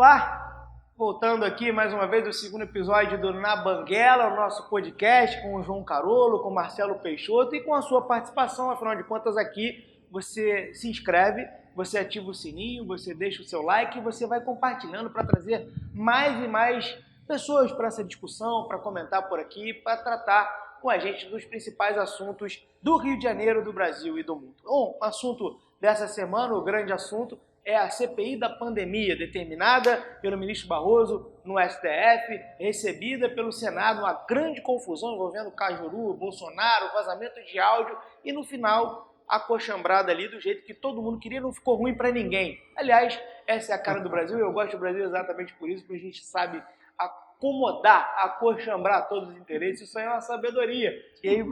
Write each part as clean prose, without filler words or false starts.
Olá, voltando aqui mais uma vez o segundo episódio do Na Banguela, o nosso podcast com o João Carolo, com o Marcelo Peixoto e com a sua participação. Afinal de contas, aqui você se inscreve, você ativa o sininho, você deixa o seu like e você vai compartilhando para trazer mais e mais pessoas para essa discussão, para comentar por aqui, para tratar com a gente dos principais assuntos do Rio de Janeiro, do Brasil e do mundo. Bom, o assunto dessa semana, o grande assunto, é a CPI da pandemia, determinada pelo ministro Barroso no STF, recebida pelo Senado, uma grande confusão envolvendo Cajuru, Bolsonaro, vazamento de áudio e no final acochambrada ali do jeito que todo mundo queria, não ficou ruim para ninguém. Aliás, essa é a cara do Brasil, eu gosto do Brasil exatamente por isso, porque a gente sabe acomodar, acochambrar todos os interesses, isso aí é uma sabedoria. E aí,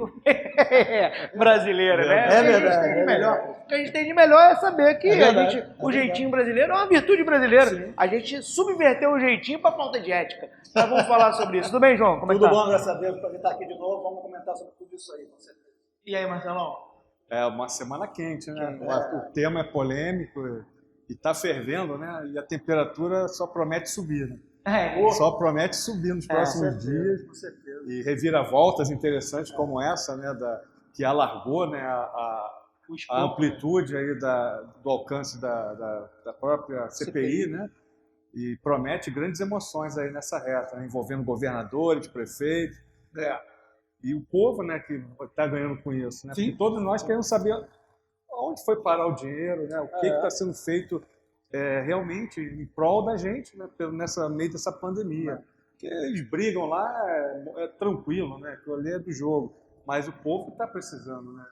brasileira, né? É verdade. O que a gente tem de melhor é saber que o jeitinho brasileiro é uma virtude brasileira. Sim. A gente subverteu o jeitinho para falta de ética. Mas vamos falar sobre isso. Tudo bem, João? Como Tudo é que tá? bom, graças a Deus, para estar aqui de novo. Vamos comentar sobre tudo isso aí, com certeza. E aí, Marcelão? É uma semana quente, né? É. O tema é polêmico e está fervendo, né? E a temperatura só promete subir, né? Só promete subir nos próximos dias. Com certeza. E reviravoltas interessantes como essa, né? Que alargou, né? A amplitude aí do alcance da própria CPI, né? E promete grandes emoções aí nessa reta, né? Envolvendo governadores, prefeitos. E o povo, né, que está ganhando com isso, né? Porque todos nós queremos saber onde foi parar o dinheiro, né? O que está sendo feito realmente em prol da gente, né? Nessa meio dessa pandemia. Porque eles brigam lá, é tranquilo, né? Aquilo ali é do jogo. Mas o povo está precisando, né?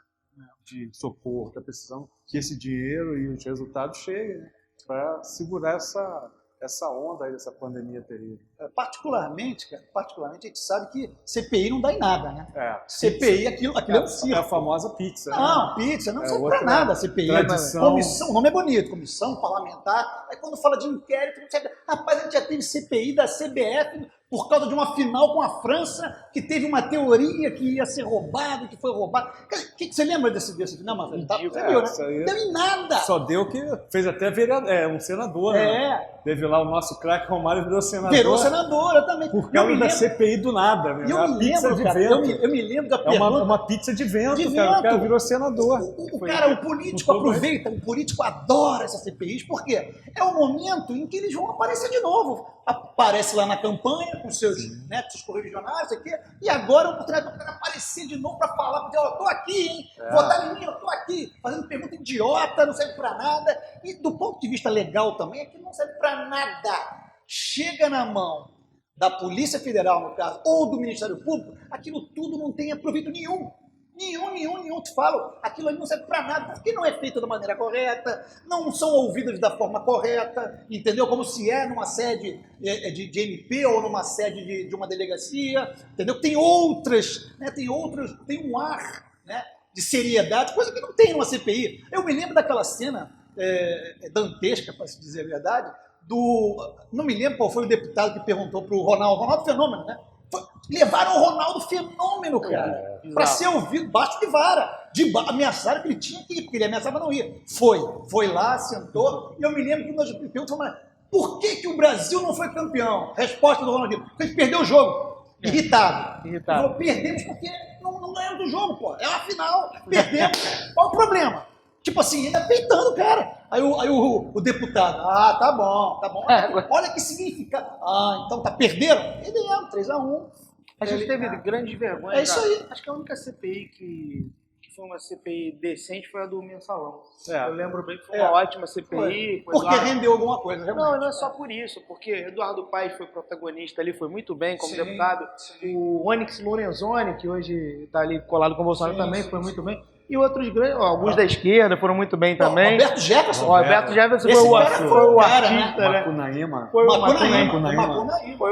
De socorro, está precisando que esse dinheiro e os resultados cheguem, né? Para segurar essa onda aí dessa pandemia terrível. Particularmente, a gente sabe que CPI não dá em nada, né? CPI, aquilo é um circo. É a famosa pizza. Não, né? Pizza não serve para nada. CPI tradição. Comissão, o nome é bonito, comissão parlamentar. Aí quando fala de inquérito, não serve. Rapaz, a gente já teve CPI da CBF por causa de uma final com a França, que teve uma teoria que ia ser roubado, que foi roubado. O que você lembra desse? Não, mas ele viu, né? Não deu em nada. Só deu que fez até um senador, né? Teve lá o nosso craque Romário, virou senador. Virou senador, eu também. Por causa da CPI do nada, né? Eu me lembro da pergunta. Uma pizza de vento, cara. O cara virou senador. O político aproveita, o político adora essas CPIs, porque é o momento em que eles vão aparecer de novo. Aparece lá na campanha com seus correligionários, e agora a oportunidade do cara aparecer de novo para falar, porque eu tô aqui, hein? Votar em mim, eu tô aqui, fazendo pergunta idiota, não serve para nada. E do ponto de vista legal também, aquilo não serve para nada. Chega na mão da Polícia Federal, no caso, ou do Ministério Público, aquilo tudo não tem proveito nenhum. Nenhum, te falo, aquilo ali não serve para nada, porque não é feito da maneira correta, não são ouvidos da forma correta, entendeu? Como se é numa sede de MP ou numa sede de uma delegacia, entendeu? Tem um ar, né, de seriedade, coisa que não tem numa CPI. Eu me lembro daquela cena dantesca, para se dizer a verdade, não me lembro qual foi o deputado que perguntou para o Ronaldo Fenômeno, né? Levaram o Ronaldo Fenômeno, cara, para ser ouvido, baixo de vara. Ameaçaram que ele tinha que ir, porque ele ameaçava não ir. Foi lá, sentou, e eu me lembro que nós perguntamos, por que o Brasil não foi campeão? Resposta do Ronaldinho, porque a gente perdeu o jogo. Irritado. Falou, perdemos porque não ganhamos do jogo, pô. É uma final, perdemos. Qual o problema? Tipo assim, ainda peitando o cara. Aí o deputado, tá bom. Olha que significa. Então perderam? Perderam, 3-1. A gente teve grande vergonha. É isso aí. Acho que a única CPI que foi uma CPI decente foi a do Mensalão. É. Eu lembro bem que foi uma ótima CPI. Porque rendeu alguma coisa. Realmente. Não é só por isso, porque Eduardo Paes foi protagonista ali, foi muito bem como deputado. O Onyx Lorenzoni, que hoje está ali colado com o Bolsonaro também, foi muito bem. E outros grandes, alguns da esquerda foram muito bem também. Roberto Jefferson. Roberto Jefferson foi o artista, né? Macunaíma. Foi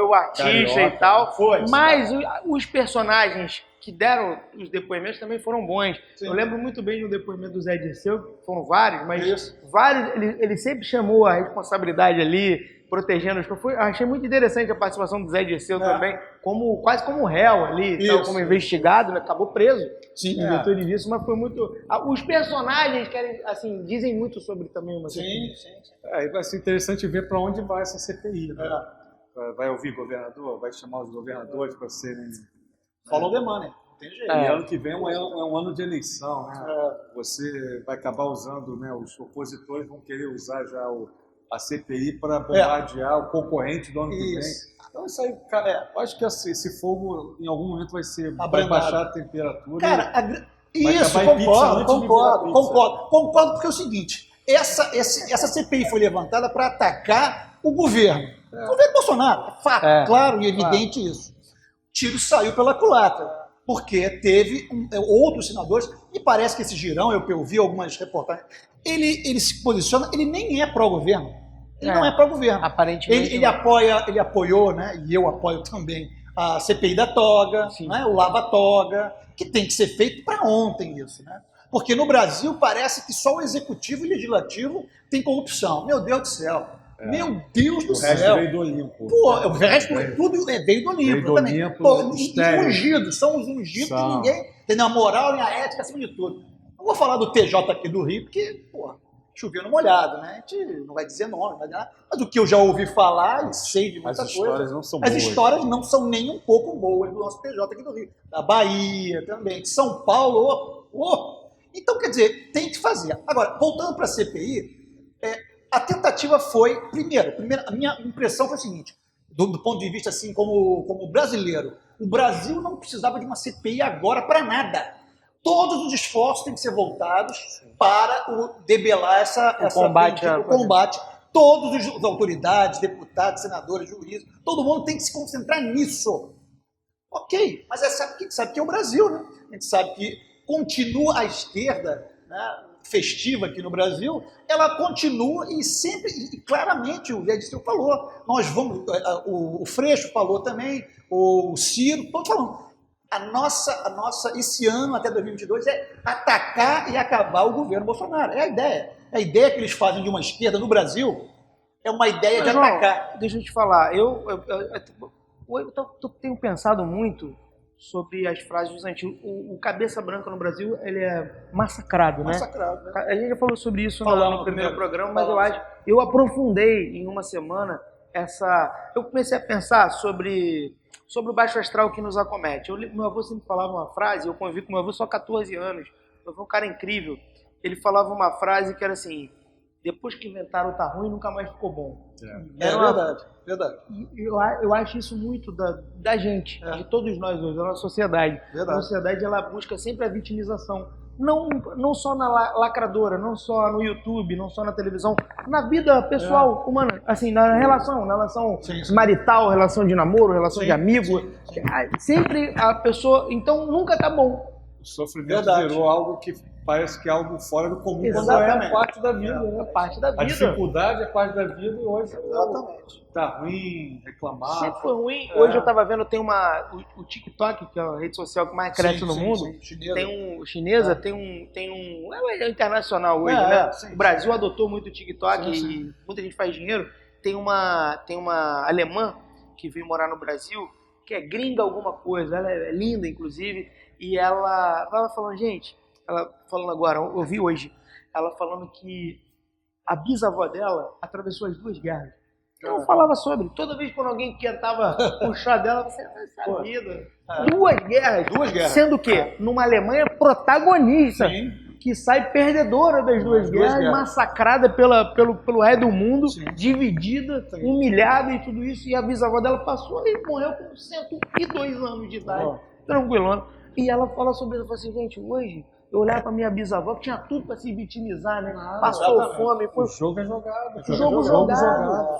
o artista e tal. Mas os personagens que deram os depoimentos também foram bons. Sim. Eu lembro muito bem do depoimento do Zé Dirceu, foram vários, mas vários, ele sempre chamou a responsabilidade ali protegendo os... Achei muito interessante a participação do Zé Dirceu também, quase como réu ali, então, como investigado, né? Acabou preso em virtude disso, mas foi muito... Os personagens querem, assim, dizem muito sobre também uma CPI. Sim. Aí vai ser interessante ver para onde vai essa CPI. Né? Vai ouvir governador, vai chamar os governadores para serem... Follow the money. Tem jeito. E ano que vem é um ano de eleição, né? Você vai acabar usando, né? Os opositores vão querer usar já a CPI para bombardear o concorrente do ano que vem. Então isso aí, cara, eu acho que esse fogo em algum momento vai baixar a temperatura. Cara, isso, concordo, porque é o seguinte, essa CPI foi levantada para atacar o governo. O governo Bolsonaro, fato, claro e evidente isso. O tiro saiu pela culatra. Porque teve outros senadores, e parece que esse Girão, eu vi algumas reportagens, ele se posiciona, ele nem é pró-governo. Ele não é pró-governo. Aparentemente. Ele apoiou, né, e eu apoio também, a CPI da toga, né, o lava-toga, que tem que ser feito para ontem isso. Né? Porque no Brasil parece que só o executivo e o legislativo tem corrupção. Meu Deus do céu. Meu Deus do céu. O resto veio do Olimpo. Pô, o resto tudo veio do Olimpo também. Os ungidos, são os ungidos que ninguém tem a moral e a ética acima de tudo. Não vou falar do TJ aqui do Rio, porque, pô, choveu no molhado, né? A gente não vai dizer nome, mas o que eu já ouvi falar e sei de muita coisa. As histórias não são boas. As histórias não são nem um pouco boas do nosso TJ aqui do Rio. Da Bahia também, de São Paulo. Então, quer dizer, tem que fazer. Agora, voltando para a CPI, a tentativa foi, primeiro, a minha impressão foi a seguinte, do ponto de vista assim como brasileiro, o Brasil não precisava de uma CPI agora para nada. Todos os esforços têm que ser voltados para debelar o combate. Todas as autoridades, deputados, senadores, juízes, todo mundo tem que se concentrar nisso. Ok, mas sabe que é o Brasil, né? A gente sabe que continua a esquerda, né, festiva aqui no Brasil, ela continua e sempre, e claramente o Zé Dirceu falou, nós vamos, o Freixo falou também, o Ciro, todos falando, a nossa, esse ano até 2022 é atacar e acabar o governo Bolsonaro, é a ideia. A ideia que eles fazem de uma esquerda no Brasil é uma ideia de atacar. Deixa eu te falar, eu tenho pensado muito sobre as frases dos antigos. O cabeça branca no Brasil, ele é massacrado, né? Massacrado, né? A gente já falou sobre isso no primeiro programa, mas eu aprofundei em uma semana eu comecei a pensar sobre o baixo astral que nos acomete. Meu avô sempre falava uma frase, eu convivi com meu avô só há 14 anos, meu avô é um cara incrível, ele falava uma frase que era assim, depois que inventaram tá ruim, nunca mais ficou bom. Verdade. Eu acho isso muito da gente, de todos nós hoje, da nossa sociedade. Verdade. A sociedade, ela busca sempre a vitimização. Não só na lacradora, não só no YouTube, não só na televisão, na vida pessoal, humana, assim, na relação marital, relação de namoro, relação de amigo. Sempre a pessoa, então nunca tá bom. O sofrimento virou algo que parece que é algo fora do comum. Exatamente. É parte da vida. É parte da vida. A dificuldade é parte da vida e hoje tá ruim, reclamar. Sempre foi ruim. Hoje eu tava vendo, tem o TikTok, que é a rede social que mais cresce no mundo. Chinesa. É internacional hoje, né? O Brasil adotou muito o TikTok e muita gente faz dinheiro. Tem uma alemã que veio morar no Brasil, que é gringa alguma coisa, ela é linda, inclusive, e ela falando, gente, ela falando agora, eu vi hoje, ela falando que a bisavó dela atravessou as 2 guerras. Ela falava sobre, toda vez quando alguém tentava puxar dela, você sabido. 2 guerras. Sendo que numa Alemanha protagonista, que sai perdedora das 2 guerras, massacrada pelo resto do mundo, dividida, humilhada e tudo isso, e a bisavó dela passou e morreu com 102 anos de idade, tranquilona. E ela fala sobre isso, ela fala assim, gente, hoje eu olhava pra minha bisavó, que tinha tudo pra se vitimizar, né? Passou fome. O jogo é jogado. Jogo jogado.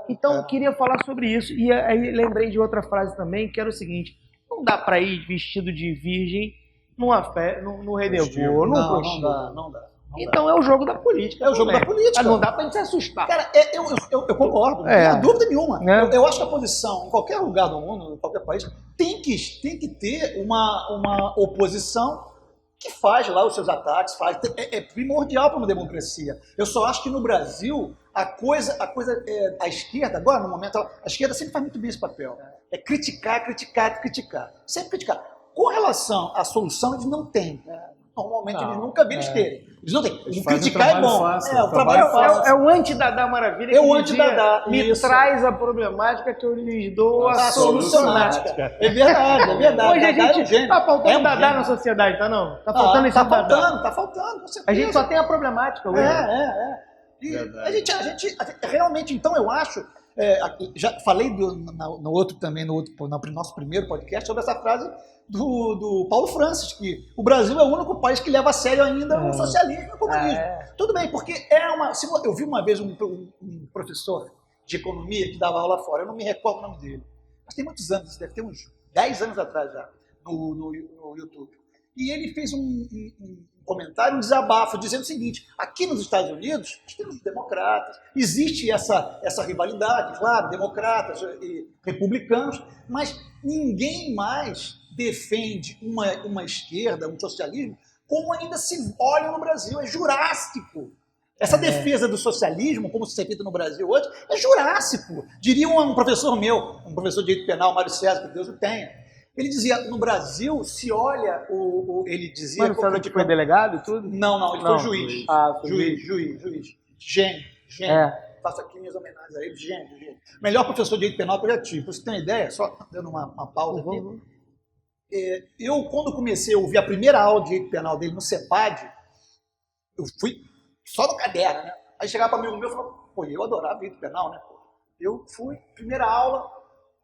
Então, eu queria falar sobre isso. E aí lembrei de outra frase também, que era o seguinte, não dá pra ir vestido de virgem numa fé, no Redevor, não dá. Então é o jogo da política. É o jogo da política. Não dá pra gente se assustar. Cara, eu concordo, não tem dúvida nenhuma. Eu acho que a posição, em qualquer lugar do mundo, em qualquer país, tem que ter uma oposição que faz lá os seus ataques, é primordial para uma democracia. Eu só acho que no Brasil a esquerda, agora no momento, a esquerda sempre faz muito bem esse papel. É criticar, criticar, criticar. Sempre criticar. Com relação à solução, eles não têm. Normalmente eles nunca vêm eles terem. Eles não têm. Criticar é bom. O trabalho é fácil. É o anti-Dadá Maravilha. É o anti-Dadá. Me traz a problemática que eu lhes dou a solucionática. É verdade, é verdade. Hoje a gente tá faltando Dadá na sociedade, tá não? Tá faltando esse Dadá. Tá faltando, com certeza. A gente só tem a problemática hoje. E a gente realmente, então, eu acho, já falei no nosso primeiro podcast sobre essa frase do Paulo Francis, que o Brasil é o único país que leva a sério ainda o socialismo e o comunismo. Tudo bem, porque eu vi uma vez um professor de economia que dava aula fora, eu não me recordo o nome dele, mas tem muitos anos, deve ter uns 10 anos atrás já, no YouTube. E ele fez um comentário, um desabafo, dizendo o seguinte: aqui nos Estados Unidos, nós temos democratas, existe essa rivalidade, claro, democratas e republicanos, mas ninguém mais defende uma esquerda, um socialismo, como ainda se olha no Brasil. É jurássico. Essa defesa do socialismo, como se é feita no Brasil hoje, é jurássico. Diria um professor meu, um professor de direito penal, Mário César, que Deus o tenha. Ele dizia, no Brasil, se olha, ele dizia... Mário César que foi delegado e tudo? Não, ele foi juiz. Juiz. Gênio. Faço aqui minhas homenagens a ele, gênio. Melhor professor de direito penal que eu já tive. Pra você ter uma ideia, só dando uma pausa aqui. Eu, quando comecei a ouvir a primeira aula de direito penal dele no CEPAD, eu fui só no caderno, né? Aí chegava para mim o meu e falava, eu adorava direito penal, né? Eu fui, primeira aula, não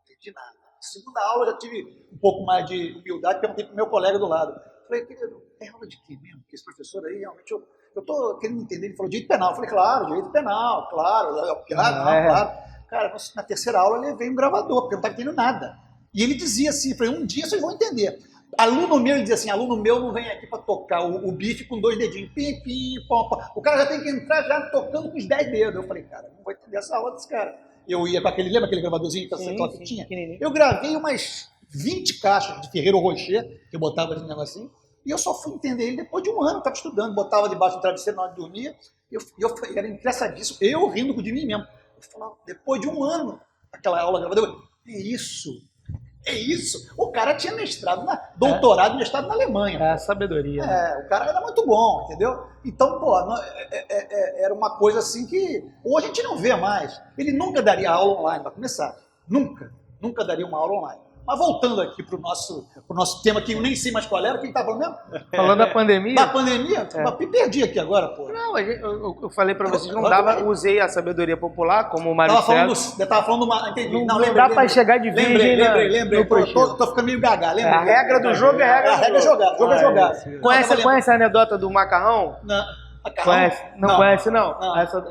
entendi nada. Segunda aula, já tive um pouco mais de humildade, perguntei para o meu colega do lado. Falei, querido, é aula de quê mesmo? Porque esse professor aí, realmente, eu estou querendo entender. Ele falou, direito penal. Eu falei, claro, direito penal, claro. Cara, na terceira aula eu levei um gravador, porque eu não estava entendendo nada. E ele dizia assim, um dia vocês vão entender. Aluno meu, ele dizia assim, aluno meu não vem aqui para tocar o bife com 2 dedinhos. Pim, pim, pom, pom. O cara já tem que entrar já tocando com os 10 dedos. Eu falei, cara, não vou entender essa aula desse cara. Eu ia com lembra aquele gravadorzinho que você tinha? Eu gravei umas 20 caixas de Ferreiro Rocher, que eu botava esse negocinho, e eu só fui entender ele depois de um ano, estava estudando, botava debaixo do travesseiro na hora de dormir, era engraçadíssimo, eu rindo de mim mesmo. Eu falava, depois de um ano, aquela aula gravada, é isso. O cara tinha doutorado, mestrado na Alemanha. É, sabedoria. O cara era muito bom, entendeu? Então, era uma coisa assim que hoje a gente não vê mais. Ele nunca daria aula online, para começar. Nunca daria uma aula online. Mas voltando aqui para o nosso tema, que eu nem sei mais qual era, quem estava falando mesmo? Falando da pandemia? Da pandemia? Me perdi aqui agora, pô. Não, eu falei para vocês, não dava, usei a sabedoria popular, como o Mário César. Estava falando entendi. Não dá para chegar de virgem. Lembrei. Tô ficando meio gaga, lembrei. A regra do jogo é a regra do jogo. Jogo é jogar. Conhece a anedota do macarrão? Não. Não conhece, não?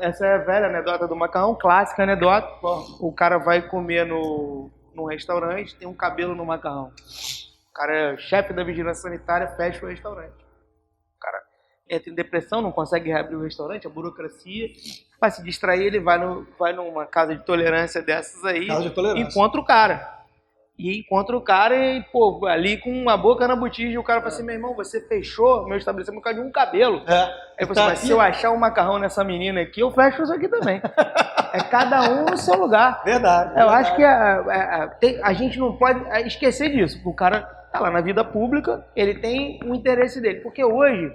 Essa é a velha anedota do macarrão, clássica anedota. O cara vai comer num restaurante, tem um cabelo no macarrão. O cara é chefe da vigilância sanitária, fecha o restaurante. O cara entra em depressão, não consegue reabrir o restaurante, a burocracia. Para se distrair, ele vai numa casa de tolerância dessas aí, encontra o cara. E, ali com uma boca na botija, e o cara fala assim, meu irmão, você fechou meu estabelecimento por causa de um cabelo. Aí eu falei assim, mas se eu achar um macarrão nessa menina aqui, eu fecho isso aqui também. É cada um no seu lugar. Verdade. Eu acho que a gente não pode esquecer disso. O cara tá lá na vida pública, ele tem o interesse dele. Porque hoje,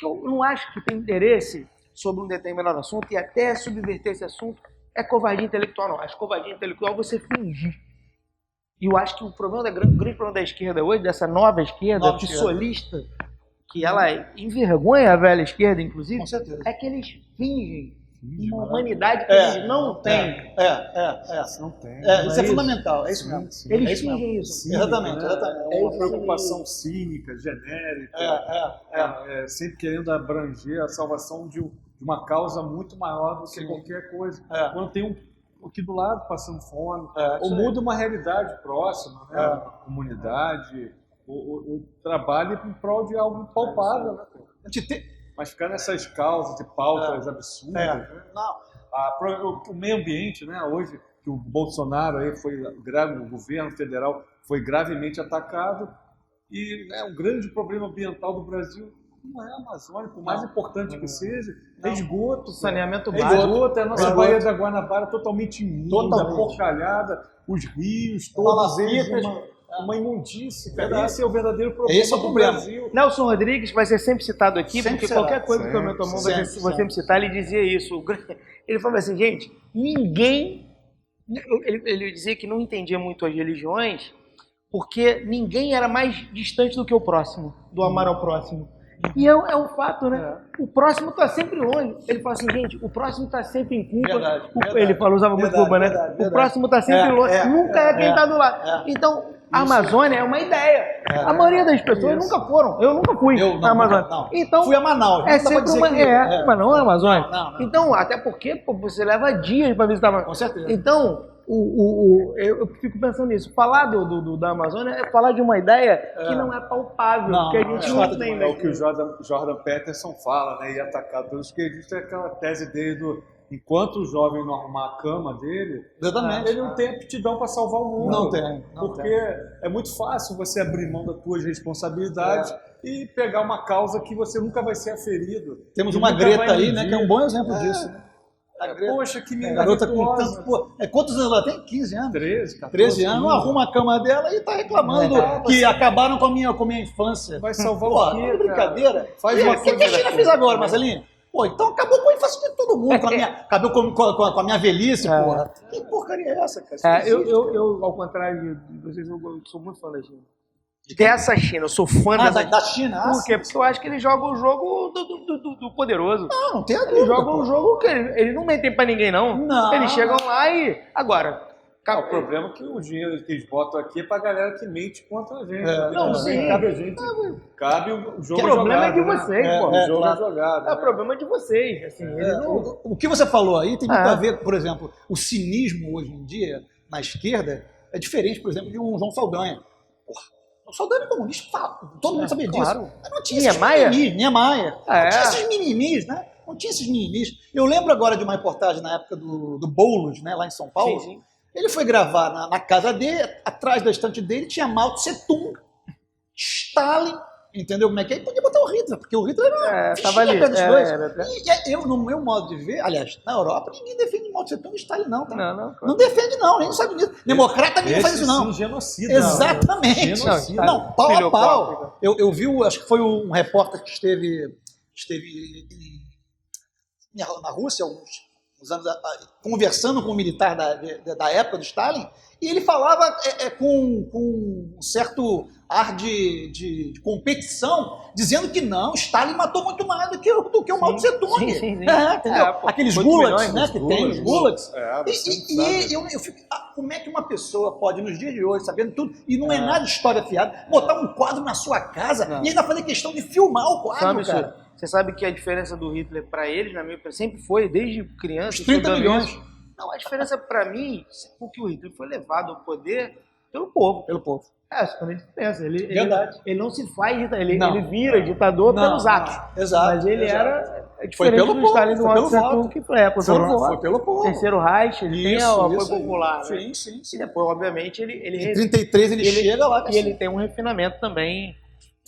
eu não acho que tem interesse sobre um determinado assunto, e até subverter esse assunto é covardia intelectual, não. Acho que covardia intelectual é você fingir. E eu acho que o grande problema da esquerda hoje, dessa nova esquerda, solista, que ela envergonha a velha esquerda, inclusive, com certeza, é que eles fingem uma humanidade que eles não têm. Não tem. Isso é fundamental, é isso mesmo. Eles fingem isso. Cínica, exatamente. É uma preocupação cínica, genérica, sempre querendo abranger a salvação de uma causa muito maior do que qualquer coisa. Quando tem aqui do lado passando fome, ou muda uma realidade próxima, né? A comunidade, o trabalho em prol de algo palpável, né? Mas ficar nessas causas de pautas absurdas, né? O meio ambiente, né? Hoje que o Bolsonaro aí foi grave, o governo federal foi gravemente atacado, E o grande problema ambiental do Brasil não é a Amazônia, por mais importante que seja, é esgoto. Saneamento básico. É a nossa Baía da Guanabara totalmente imunda, porcalhada, os rios, todos eles, uma imundície. Esse é o verdadeiro problema do Brasil. Nelson Rodrigues vai ser sempre citado aqui, sempre porque será. qualquer coisa que eu me tomou vai sempre citar, ele dizia isso. Ele falou assim, gente, ninguém... Ele dizia que não entendia muito as religiões, porque ninguém era mais distante do que o próximo, do amar ao próximo. E é um fato, né? O próximo está sempre longe. Ele fala assim, gente, o próximo está sempre em Cuba. Verdade. Ele falou, usava muito Cuba, né? Verdade. O próximo está sempre longe. Nunca é quem está do lado. Então, a Amazônia é uma ideia. A maioria das pessoas nunca foram. Eu nunca fui na Amazônia. Não. Então, fui a Manaus. É sempre uma... mas não é a Amazônia. Não. Então, até porque você leva dias para visitar a Amazônia. Com certeza. Então... eu fico pensando nisso. Falar da Amazônia é falar de uma ideia que não é palpável, que a gente não tem. É o que o Jordan Peterson fala, né? E atacado pelos esquerdistas é aquela tese dele do enquanto o jovem não arrumar a cama dele, ele não tem aptidão para salvar o mundo. Não tem. Porque é muito fácil você abrir mão das suas responsabilidades e pegar uma causa que você nunca vai ser aferido. Temos uma Greta aí, né? Que é um bom exemplo disso. Né? Poxa, que menina garota com tanto... quantos anos ela tem? 15 anos? 13, 14 13 anos, não arruma a cama dela e está reclamando que acabaram com a minha infância. Vai salvar o quê, cara? Brincadeira. Faz uma coisa. O que a China fez agora, Marcelinho? Pô, então acabou com a infância de todo mundo, acabou com a minha velhice, porra. Que porcaria é essa, cara? Eu, ao contrário de vocês, eu sou muito fã da China. Dessa China, eu sou fã da China. Por quê? Porque eu acho que eles jogam o jogo do poderoso. Não tem a dúvida. Eles jogam o jogo que eles não mentem pra ninguém, não. Eles chegam lá e... Agora... O problema é que o dinheiro que eles botam aqui é pra galera que mente contra a gente. Não, sim. Cabe a gente. Cabe o jogo jogado. O problema é de vocês, pô. O jogo é jogado. O problema é de vocês. Assim, o que você falou aí tem muito a ver, por exemplo, o cinismo hoje em dia, na esquerda, é diferente, por exemplo, de um João Saldanha. Porra. O Saldanha é comunista, todo mundo sabia disso. Mas não tinha esses mimimis, Niemeyer. Não tinha esses mimimis, né? Não tinha esses mimimis. Eu lembro agora de uma reportagem na época do Boulos, né, lá em São Paulo. Sim. Ele foi gravar na casa dele, atrás da estante dele tinha Mao Tse-tung, Stalin, entendeu como é que é? E podia botar o Hitler, porque o Hitler era tava ali. Dos dois. E eu, no meu modo de ver, aliás, na Europa, ninguém defende Mao Tse-tung e Stalin, não, tá? Não defende, não, nem nos Estados Unidos. Democrata ninguém faz isso, não. Genocida. Exatamente. Genocida. Não, pau a pau. Eu vi, acho que foi um repórter que esteve na Rússia, uns anos, conversando com um militar da época do Stalin, e ele falava com um certo ar de competição, dizendo que não, Stalin matou muito mais do que o Mao Tse-tung. Entendeu? Aqueles gulags, né, que tem os gulags. E eu fico, como é que uma pessoa pode, nos dias de hoje, sabendo tudo, e não é nada de história fiada, botar um quadro na sua casa e ainda fazer questão de filmar o quadro, cara? Você sabe que a diferença do Hitler para eles, na minha opinião, sempre foi, desde criança... Os 30 milhões. Não, a diferença para mim, porque o Hitler foi levado ao poder pelo povo. Pelo povo. Isso quando a gente pensa. Verdade. Ele não se faz ditador, ele vira ditador pelos atos. Exato. Mas ele era diferente do Stalin do Mao Tse-tung, que foi pelo povo. Terceiro Reich, ele tem apoio popular. Sim. E depois, obviamente, em 33 ele chega lá. E ele tem um refinamento também.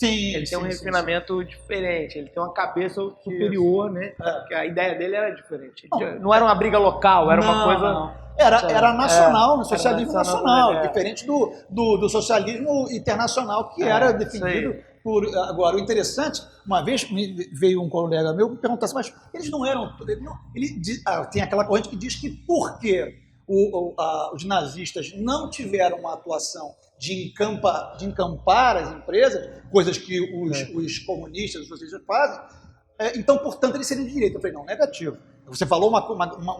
Sim, ele tem um refinamento diferente, ele tem uma cabeça superior, né? Porque a ideia dele era diferente. Não era uma briga local, era uma coisa... Não. Era nacional, no socialismo nacional, diferente do socialismo internacional, que era defendido por... Agora, o interessante, uma vez veio um colega meu me perguntar assim, mas eles não eram... tem aquela corrente que diz que por que os nazistas não tiveram uma atuação de encampar as empresas, coisas que os comunistas, os socialistas fazem, então, portanto, eles seriam de direita. Eu falei, não, negativo. Você falou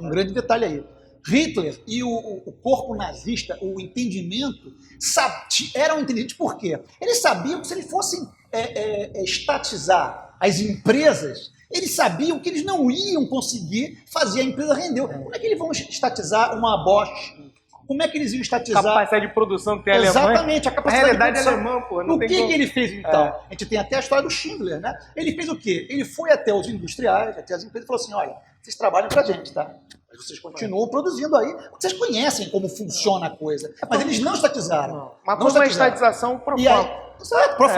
um grande detalhe aí. Hitler e o corpo nazista, o entendimento, eram inteligentes por quê? Eles sabiam que se eles fossem estatizar as empresas, eles sabiam que eles não iam conseguir fazer a empresa render. Como é que eles vão estatizar uma Bosch? Como é que eles iam estatizar... A capacidade de produção que tem a Alemanha. Exatamente, a capacidade de produção. Alemã, pô. O que ele fez, então? A gente tem até a história do Schindler, né? Ele fez o quê? Ele foi até os industriais, até as empresas e falou assim, olha, vocês trabalham pra gente, tá? Mas vocês continuam produzindo aí. Vocês conhecem como funciona a coisa. Mas eles não estatizaram. Mas foi uma estatização pro Certo, pro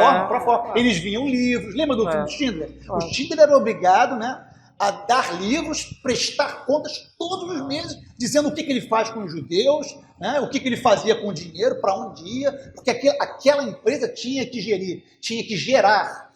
forma. Eles vinham livros. Lembra do filme Schindler? O Schindler era obrigado, né, a dar livros, prestar contas todos os meses, dizendo o que ele faz com os judeus, né, o que ele fazia com o dinheiro, para onde ia, porque aquela empresa tinha que gerar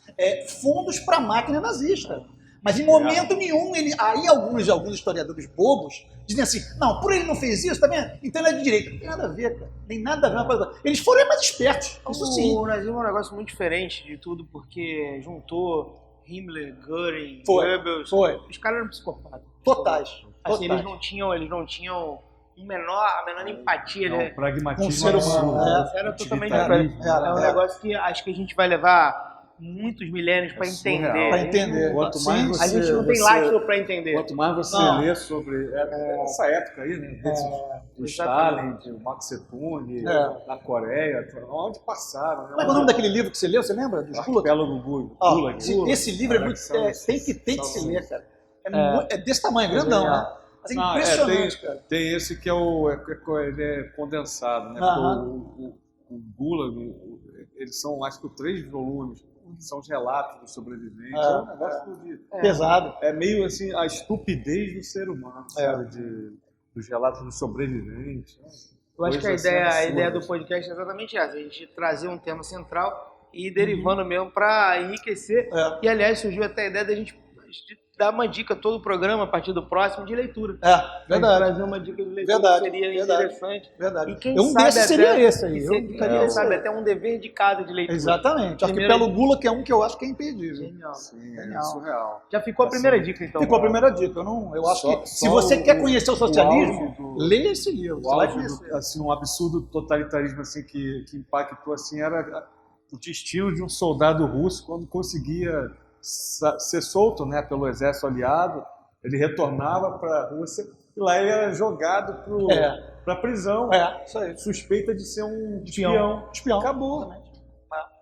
fundos para a máquina nazista. Mas em momento nenhum, aí alguns historiadores bobos dizem assim, não, por ele não fez isso, tá vendo? Então ele é de direita. Não tem nada a ver, cara. Tem nada a ver uma coisa. Eles foram mais espertos, isso sim. O nazismo é um negócio muito diferente de tudo, porque juntou Himmler, Göring, Goebbels. Os caras eram psicopatas. Totais. Assim, eles não tinham a menor empatia. É um pragmatismo com o ser humano. Era totalmente diferente. É um negócio que acho que a gente vai levar muitos milênios para entender. Para entender. Quanto mais a gente não tem lastro para entender. Quanto mais você lê sobre essa época aí, né? Do Stalin, do Mao Tse Tung, da Coreia, onde passaram. Né? Como é o nome daquele livro que você leu? Você lembra? Dos Gulag. Esse livro tem que se ler, cara. É desse tamanho, grandão, né? Mas é impressionante, cara. Tem esse que ele é condensado, né? O Gulag, eles são, acho que, 3 volumes. São os relatos dos sobreviventes. É um negócio pesado. É meio assim a estupidez do ser humano, sabe? Dos relatos dos sobreviventes. Eu acho que a ideia do podcast é exatamente essa: a gente trazer um tema central e ir derivando mesmo para enriquecer. E, aliás, surgiu até a ideia da gente dar uma dica todo o programa a partir do próximo de leitura. Verdade. Trazer uma dica de leitura seria interessante. Verdade. E quem um sabe desses seria esse aí. Quem sabe até um dever de casa de leitura. Exatamente. Arquipélago Gulag, que é um que eu acho que é imperdível. Genial. Sim, é surreal. Já ficou a primeira dica, então. Ficou a primeira dica. Eu acho que se você quer conhecer o socialismo, leia esse livro. Um absurdo totalitarismo assim, que impactou assim, era o destino de um soldado russo quando conseguia ser solto, né, pelo exército aliado. Ele retornava para a Rússia e lá ele era jogado para a prisão, isso aí. suspeita de ser um espião. Acabou.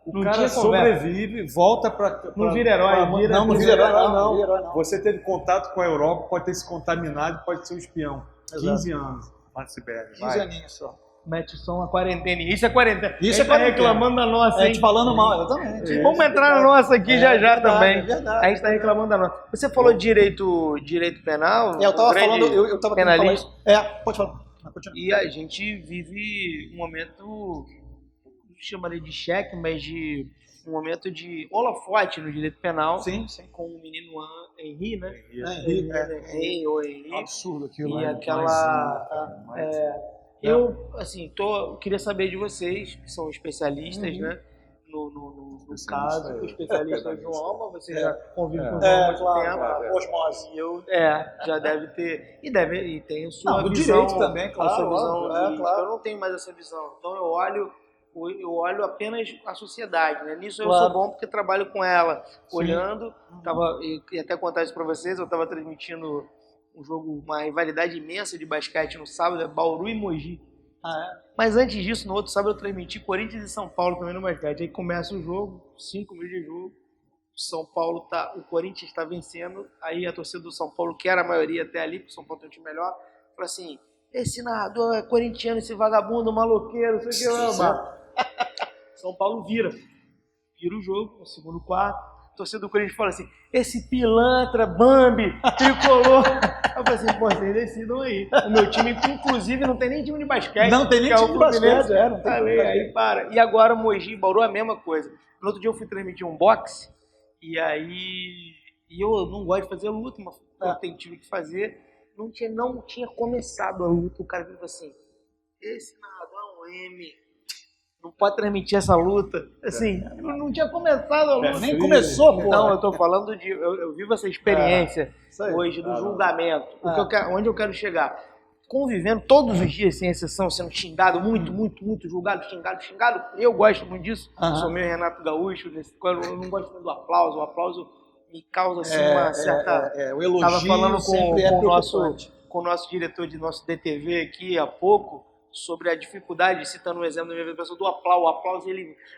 O cara sobrevive, volta para... Não vira herói. Não vira herói, não. Você teve contato com a Europa, pode ter se contaminado, pode ser um espião. Exato. 15 anos na Sibéria. 15 aninhos só. Mete som a quarentena. Isso é quarentena. Isso é quarentena. Reclamando da nossa, hein? A gente falando mal, exatamente. Vamos entrar na nossa aqui já também. É verdade. A gente está reclamando da nossa. Você falou de direito penal? Eu estava falando, eu estava penalista. Pode falar. E a gente vive um momento, não chamaria de cheque, mas de um momento de holofote no direito penal. Sim. Com o menino Henri, né? Henri. Absurdo aquilo. E aquela... Eu, assim, queria saber de vocês, que são especialistas, né? No caso, o especialista é o João Alma, você já convive com o João há muito tempo. Osmose. E eu, já deve ter, e tem a sua visão. Direito também, claro. A sua visão claro. Eu não tenho mais essa visão. Então eu olho apenas a sociedade, né? Nisso eu sou bom porque trabalho com ela, olhando. E até contar isso para vocês, eu estava transmitindo um jogo, uma rivalidade imensa de basquete no sábado, Bauru e Mogi. Mas antes disso, no outro sábado, eu transmiti Corinthians e São Paulo também no basquete. Aí começa o jogo, 5 minutos de jogo, o Corinthians está vencendo, aí a torcida do São Paulo, que era a maioria até ali, porque o São Paulo tem um time melhor, fala assim, esse narrador é corintiano, esse vagabundo, maloqueiro, não sei o que. São Paulo vira o jogo, no segundo quarto. A torcida do Corinthians fala assim, esse pilantra, Bambi, tricolor. Eu falei assim, vocês decidam aí. O meu time, inclusive, não tem nem time de basquete. Não tem nem time de basquete, não tem. Falei, aí para. E agora Mogi, Bauru, a mesma coisa. No outro dia eu fui transmitir um boxe, e aí... E eu não gosto de fazer luta, mas eu tive que fazer. Não tinha começado a luta. O cara falou assim, esse narrador é um M... Não pode transmitir essa luta. Assim, não tinha começado a luta. Nem começou, pô. Então, eu tô falando de... Eu vivo essa experiência hoje do julgamento. Onde eu quero chegar. Convivendo todos os dias, sem exceção, sendo xingado, muito julgado, xingado. Eu gosto muito disso. Sou meio Renato Gaúcho. Eu não gosto muito do aplauso. O aplauso me causa assim, uma certa... O elogio Estava falando com o nosso diretor de nosso DTV aqui há pouco, sobre a dificuldade, citando um exemplo da minha vida, do aplauso. O aplauso,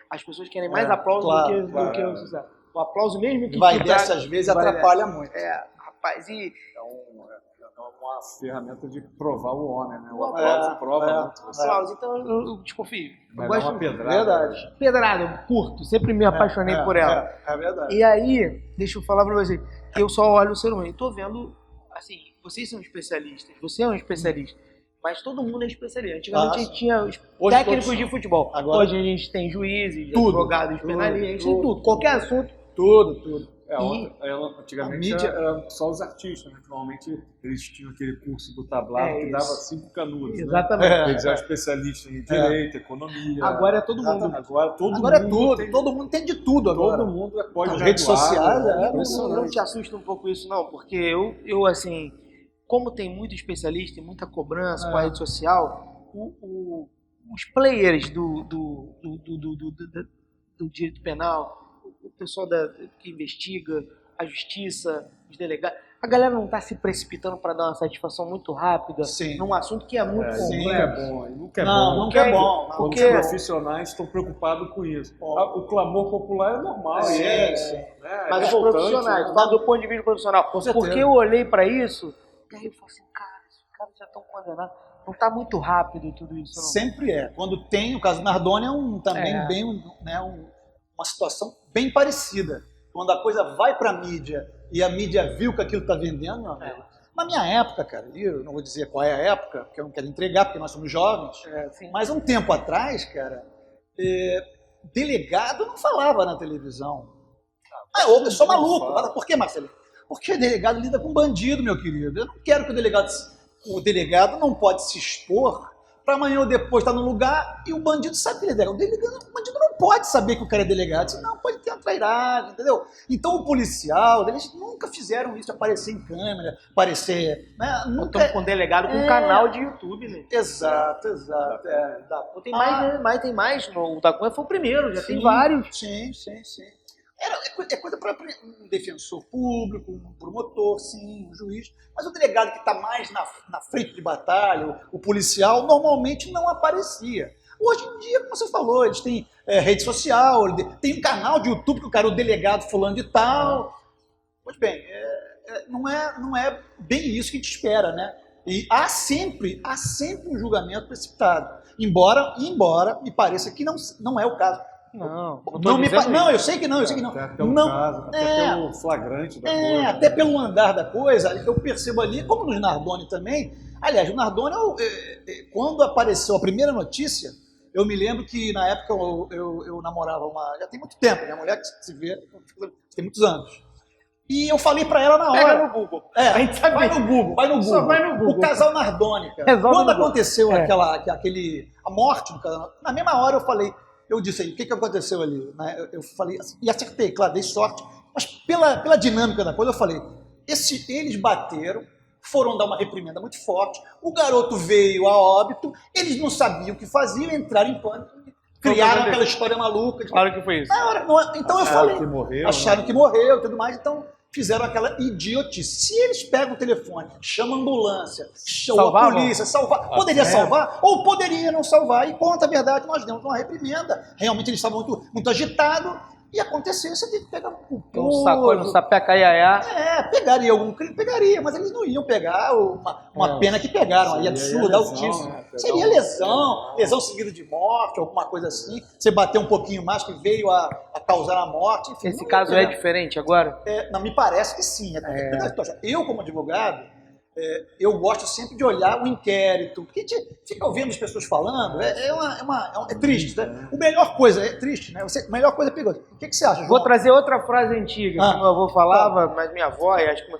as pessoas querem mais aplauso do que o sucesso. O aplauso mesmo que... Às vezes atrapalha muito. Rapaz, e... uma ferramenta de provar o homem, né? O É, aplauso prova muito. Klaus, então eu desconfio. Eu Vai dar gosto uma pedrada. Verdade. pedrada, eu curto, sempre me apaixonei por ela. É verdade. E aí, deixa eu falar pra você, eu só olho o ser humano, eu tô vendo, assim, vocês são especialistas, você é um especialista, mas todo mundo é especialista. Antigamente a gente tinha os Hoje técnicos todos de futebol, Agora- hoje a gente tem juízes, Tudo. advogados, penalistas, a gente tem tudo, qualquer assunto. Tudo. Antigamente a mídia- era só os artistas, né? Normalmente eles tinham aquele curso do tablado que dava 5 canudos. Exatamente. Né? Eles eram especialistas em direito, economia. Agora é todo mundo. Exatamente. Agora Agora é mundo tudo. tem- Todo mundo tem de tudo agora. Todo mundo pode As redes sociais, Não te assusta um pouco isso, não, porque eu assim, como tem muito especialista e muita cobrança com a rede social, os players do direito penal, o pessoal que investiga, a justiça, os delegados, a galera não está se precipitando para dar uma satisfação muito rápida Sim. num assunto que é muito Sim. Nunca é complexo. bom, nunca é Não, bom. nunca é bom. Os Porque- profissionais estão preocupados com isso. O clamor popular é normal. Sim, é, sim. né? Mas É os importante, profissionais, né? fala do ponto de vista profissional. Com certeza. Porque eu olhei para isso, e aí eu falei assim, cara, esses caras já estão condenados. Não está muito rápido tudo isso, não. Sempre é. Quando tem, o caso do Nardoni também bem, uma situação bem parecida. Quando a coisa vai para a mídia e a mídia viu que aquilo está vendendo, meu amigo. Na minha época, cara, eu não vou dizer qual é a época, porque eu não quero entregar, porque nós somos jovens, Sim. mas um tempo atrás, cara, delegado não falava na televisão. Eu sou maluco. Mas por que, Marcelo? Porque delegado lida com bandido, meu querido. Eu não quero que o delegado não pode se expor para amanhã ou depois estar no lugar e o bandido sabe que ele é delegado. O bandido não pode saber que o cara é delegado, senão pode ter uma trairagem, entendeu? Então o policial, eles nunca fizeram isso, aparecer em câmera, aparecer... Né? Nunca... Estamos com um delegado com um canal de YouTube, né? Exato. Tem mais, né? Tem mais. O da Cunha foi o primeiro, já tem vários. Sim. É coisa para um defensor público, um promotor, sim, um juiz. Mas o delegado que está mais na frente de batalha, o policial, normalmente não aparecia. Hoje em dia, como você falou, eles têm rede social, tem um canal de YouTube que o cara é o delegado fulano de tal. Pois bem, não é bem isso que a gente espera, né? E há sempre um julgamento precipitado. Embora me pareça que não é o caso. Não, eu sei que não. Até pelo caso, até pelo flagrante da coisa. Até pelo andar da coisa, eu percebo ali, como no Nardoni também. Aliás, o Nardoni, quando apareceu a primeira notícia, eu me lembro que na época eu namorava já tem muito tempo, minha mulher que se vê, tem muitos anos. E eu falei pra ela na hora. Pega no Google. A gente sabe vai no Google. Só vai no Google. O casal Nardoni, cara. Resolve Quando no Google. aconteceu a morte do casal, na mesma hora eu disse aí, o que aconteceu ali? Né? Eu falei, e acertei, claro, dei sorte, mas pela dinâmica da coisa, eu falei, eles bateram, foram dar uma reprimenda muito forte, o garoto veio a óbito, eles não sabiam o que faziam, entraram em pânico, criaram aquela história maluca. Claro que foi isso. Então eu falei, acharam que morreu e tudo mais, então fizeram aquela idiotice. Se eles pegam o telefone, chamam a ambulância, chamam a polícia, poderia salvar ou poderia não salvar. E conta a verdade, nós demos uma reprimenda. Realmente eles estavam muito agitados e aconteceu. Você tem que pegar um culposo. Um sapeca iaiá. Pegaria algum crime, pegaria, mas eles não iam pegar uma pena que pegaram, aí absurda, altíssima. Seria lesão seguida de morte, alguma coisa assim. Você bater um pouquinho mais que veio a causar a morte. Enfim, esse caso é diferente agora? Não, me parece que sim. Eu, como advogado, eu gosto sempre de olhar o inquérito, porque a gente fica ouvindo as pessoas falando, é triste, né? A melhor coisa, é triste, né? A melhor coisa é perigosa. O que você acha, João? Vou trazer outra frase antiga que meu avô falava, mas minha avó, e acho que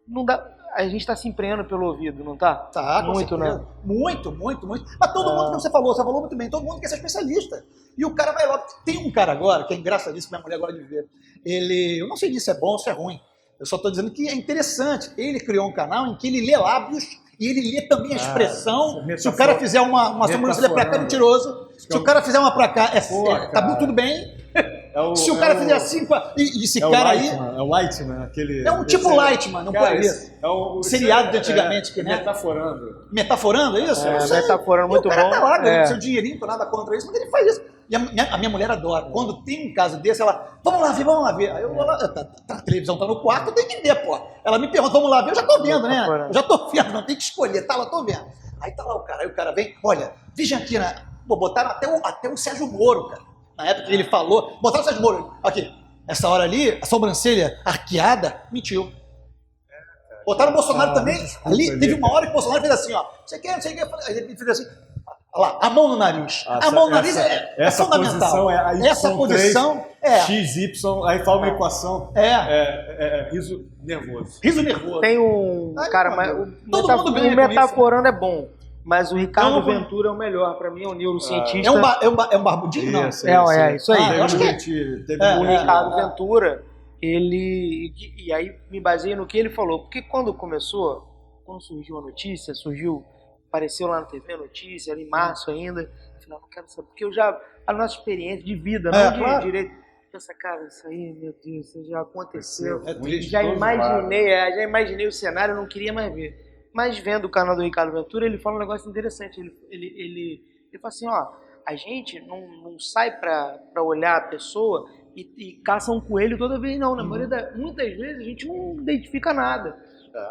não dá. A gente está se empreendendo pelo ouvido, não tá? Tá, muito, né? Muito. Mas todo mundo, como você falou muito bem, todo mundo quer ser especialista. E o cara vai logo. Tem um cara agora, que é engraçadíssimo, minha mulher agora de ver. Eu não sei se é bom ou se é ruim. Eu só estou dizendo que é interessante. Ele criou um canal em que ele lê lábios e ele lê também a expressão. Se o cara fizer uma sobrancelha pra cá, é mentiroso. Se o cara fizer uma pra cá, tá tudo bem. Se o cara fizer assim, e esse cara aí... É o Lightman, aquele... É um tipo Lightman, não pode isso. É o seriado de antigamente. Que, né? Metaforando. Metaforando, é isso? Metaforando, muito bom. O cara tá lá ganhando seu dinheirinho, nada contra isso, mas ele faz isso. E a minha mulher adora. Quando tem um caso desse, ela, vamos lá ver. Aí eu vou lá, a televisão tá no quarto, eu tenho que ver, pô. Ela me pergunta, vamos lá ver, eu já tô vendo, né? Eu já tô vendo, não tem que escolher, tá lá, tô vendo. Aí tá lá o cara, aí o cara vem, olha, veja aqui, né? Pô, botaram até o Sérgio Moro, cara. Na época que ele falou, botaram o Sérgio Moro. Aqui, essa hora ali, a sobrancelha arqueada, mentiu. Botaram o Bolsonaro também, ali, teve uma hora que o Bolsonaro fez assim, ó, não sei o que, aí ele fez assim, olha lá, a mão no nariz. A mão no nariz é fundamental. Essa posição é XY, aí fala uma equação. Riso nervoso. Riso nervoso. Tem um cara, mas o metaforando é bom, mas o Ricardo Ventura é o melhor, pra mim é um neurocientista. É um barbudinho, não? Isso aí. Eu acho que o Ricardo Ventura, ele, e aí me baseei no que ele falou, porque quando surgiu a notícia, apareceu lá na TV a notícia, ali em março ainda, eu falei, não quero saber, porque a nossa experiência de vida, não de direito, pensa, cara, isso aí, meu Deus, isso já aconteceu, já imaginei o cenário, eu não queria mais ver. Mas vendo o canal do Ricardo Ventura, ele fala um negócio interessante, ele fala assim, ó, a gente não sai pra olhar a pessoa e caça um coelho toda vez, não. Muitas vezes a gente não identifica nada.